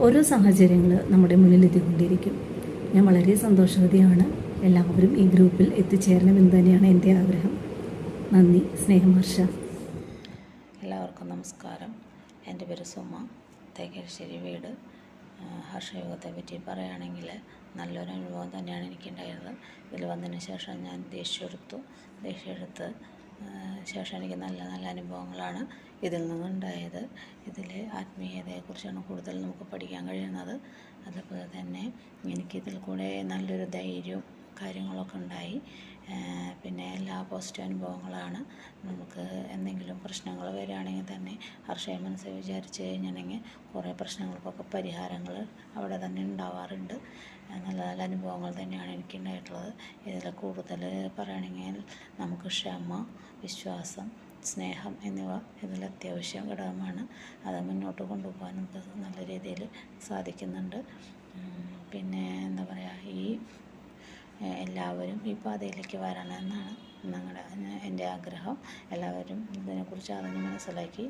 ഓരോ സാഹചര്യങ്ങൾ നമ്മുടെ മുന്നിലെത്തിക്കൊണ്ടിരിക്കും. ഞാൻ വളരെ സന്തോഷവതിയാണ്. എല്ലാവരും ഈ ഗ്രൂപ്പിൽ എത്തിച്ചേരണമെന്ന് തന്നെയാണ് എൻ്റെ ആഗ്രഹം. നന്ദി. സ്നേഹം, ഹർഷ. എല്ലാവർക്കും നമസ്കാരം. എൻ്റെ പേര് സുമ, തേക്കശ്ശേരി വീട്. ഹർഷയുഗത്തെ പറ്റി പറയുകയാണെങ്കിൽ നല്ലൊരു അനുഭവം തന്നെയാണ് എനിക്കുണ്ടായത്. ഇതിൽ വന്നതിന് ശേഷം ഞാൻ ദേഷ്യമെടുത്ത് ശേഷം എനിക്ക് നല്ല നല്ല അനുഭവങ്ങളാണ് ഇതിൽ നിന്നുണ്ടായത്. ഇതിൽ ആത്മീയതയെക്കുറിച്ചാണ് കൂടുതൽ നമുക്ക് പഠിക്കാൻ കഴിയുന്നത്. അതുപോലെ തന്നെ എനിക്കിതിൽ കൂടെ നല്ലൊരു ധൈര്യവും കാര്യങ്ങളൊക്കെ ഉണ്ടായി. പിന്നെ എല്ലാ പോസിറ്റീവ് അനുഭവങ്ങളാണ്. നമുക്ക് എന്തെങ്കിലും പ്രശ്നങ്ങൾ വരികയാണെങ്കിൽ തന്നെ ഹർഷയെ മനസ്സിൽ വിചാരിച്ച് കഴിഞ്ഞിട്ടുണ്ടെങ്കിൽ കുറേ പ്രശ്നങ്ങൾക്കൊക്കെ പരിഹാരങ്ങൾ അവിടെ തന്നെ ഉണ്ടാവാറുണ്ട്. നല്ല നല്ല അനുഭവങ്ങൾ തന്നെയാണ് എനിക്കുണ്ടായിട്ടുള്ളത്. ഇതിൽ കൂടുതൽ പറയുകയാണെങ്കിൽ നമുക്ക് ക്ഷമ, വിശ്വാസം, സ്നേഹം എന്നിവ ഇതിൽ അത്യാവശ്യം ഘടകമാണ്. അത് മുന്നോട്ട് കൊണ്ടുപോകാൻ നമുക്ക് നല്ല രീതിയിൽ സാധിക്കുന്നുണ്ട്. പിന്നെ എന്താ പറയുക, എല്ലാവരും ഈ പാതയിലേക്ക് വരണമെന്നാണ് എൻ്റെ ആഗ്രഹം. എല്ലാവരും ഇതിനെക്കുറിച്ച് അറിഞ്ഞ് മനസ്സിലാക്കി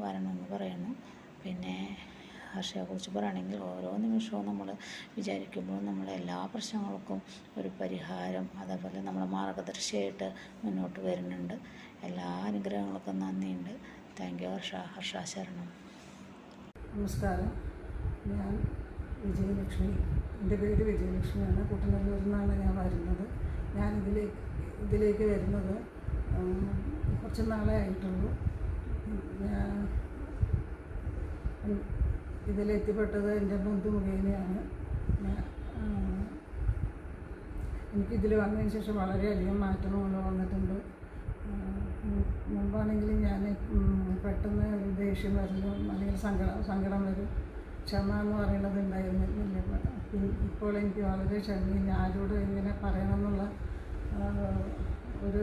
വരണമെന്ന് പറയുന്നു. പിന്നെ ഹർഷയെക്കുറിച്ച് പറയുകയാണെങ്കിൽ ഓരോ നിമിഷവും നമ്മൾ വിചാരിക്കുമ്പോൾ നമ്മുടെ എല്ലാ പ്രശ്നങ്ങൾക്കും ഒരു പരിഹാരം, അതേപോലെ നമ്മൾ മാർഗദർശിയായിട്ട് മുന്നോട്ട് വരുന്നുണ്ട്. എല്ലാ അനുഗ്രഹങ്ങൾക്കും നന്ദിയുണ്ട്. താങ്ക് യു ഹർഷാശരണം. നമസ്കാരം, ഞാൻ വിജയലക്ഷ്മി. എൻ്റെ പേര് വിജയലക്ഷ്മിയാണ്. കുട്ടനല്ലൂരിൽ നിന്നാണ് ഞാൻ വരുന്നത്. ഞാൻ ഇതിലേക്ക് വരുന്നത് കുറച്ച് നാളേ ആയിട്ടുള്ളൂ. ഞാൻ ഇതിലെത്തിപ്പെട്ടത് എൻ്റെ ബന്ധു മുഖേനയാണ്. എനിക്കിതിൽ വന്നതിന് ശേഷം വളരെയധികം മാറ്റങ്ങൾ വന്നിട്ടുണ്ട്. മുമ്പാണെങ്കിൽ ഞാൻ പെട്ടെന്ന് ഒരു ദേഷ്യം വരും, അല്ലെങ്കിൽ സങ്കടം വരും. ക്ഷമ എന്ന് പറയുന്നത് ഉണ്ടായിരുന്നില്ല. ഇപ്പോൾ എനിക്ക് വളരെ ക്ഷമയും ആരോട് എങ്ങനെ പറയണമെന്നുള്ള ഒരു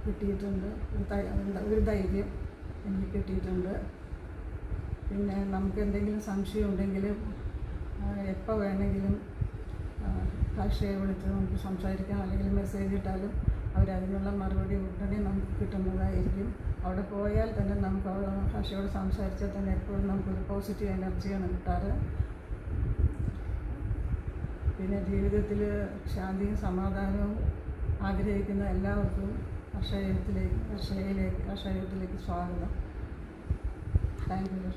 കിട്ടിയിട്ടുണ്ട്. ഒരു ധൈര്യം എനിക്ക് കിട്ടിയിട്ടുണ്ട്. പിന്നെ നമുക്ക് എന്തെങ്കിലും സംശയം ഉണ്ടെങ്കിലും എപ്പോൾ വേണമെങ്കിലും ഹർഷയെ വിളിച്ച് നമുക്ക് സംസാരിക്കാം, അല്ലെങ്കിൽ മെസ്സേജ് ഇട്ടാലും അവരതിനുള്ള മറുപടി ഉടനെ നമുക്ക് കിട്ടുന്നതായിരിക്കും. അവിടെ പോയാൽ തന്നെ നമുക്ക് ഹർഷയോട് സംസാരിച്ചാൽ തന്നെ എപ്പോഴും നമുക്കൊരു പോസിറ്റീവ് എനർജിയാണ് കിട്ടാറ്. പിന്നെ ജീവിതത്തിൽ ശാന്തിയും സമാധാനവും ആഗ്രഹിക്കുന്ന എല്ലാവർക്കും ഹർഷയുഗത്തിലേക്ക് സ്വാഗതം. Thank you.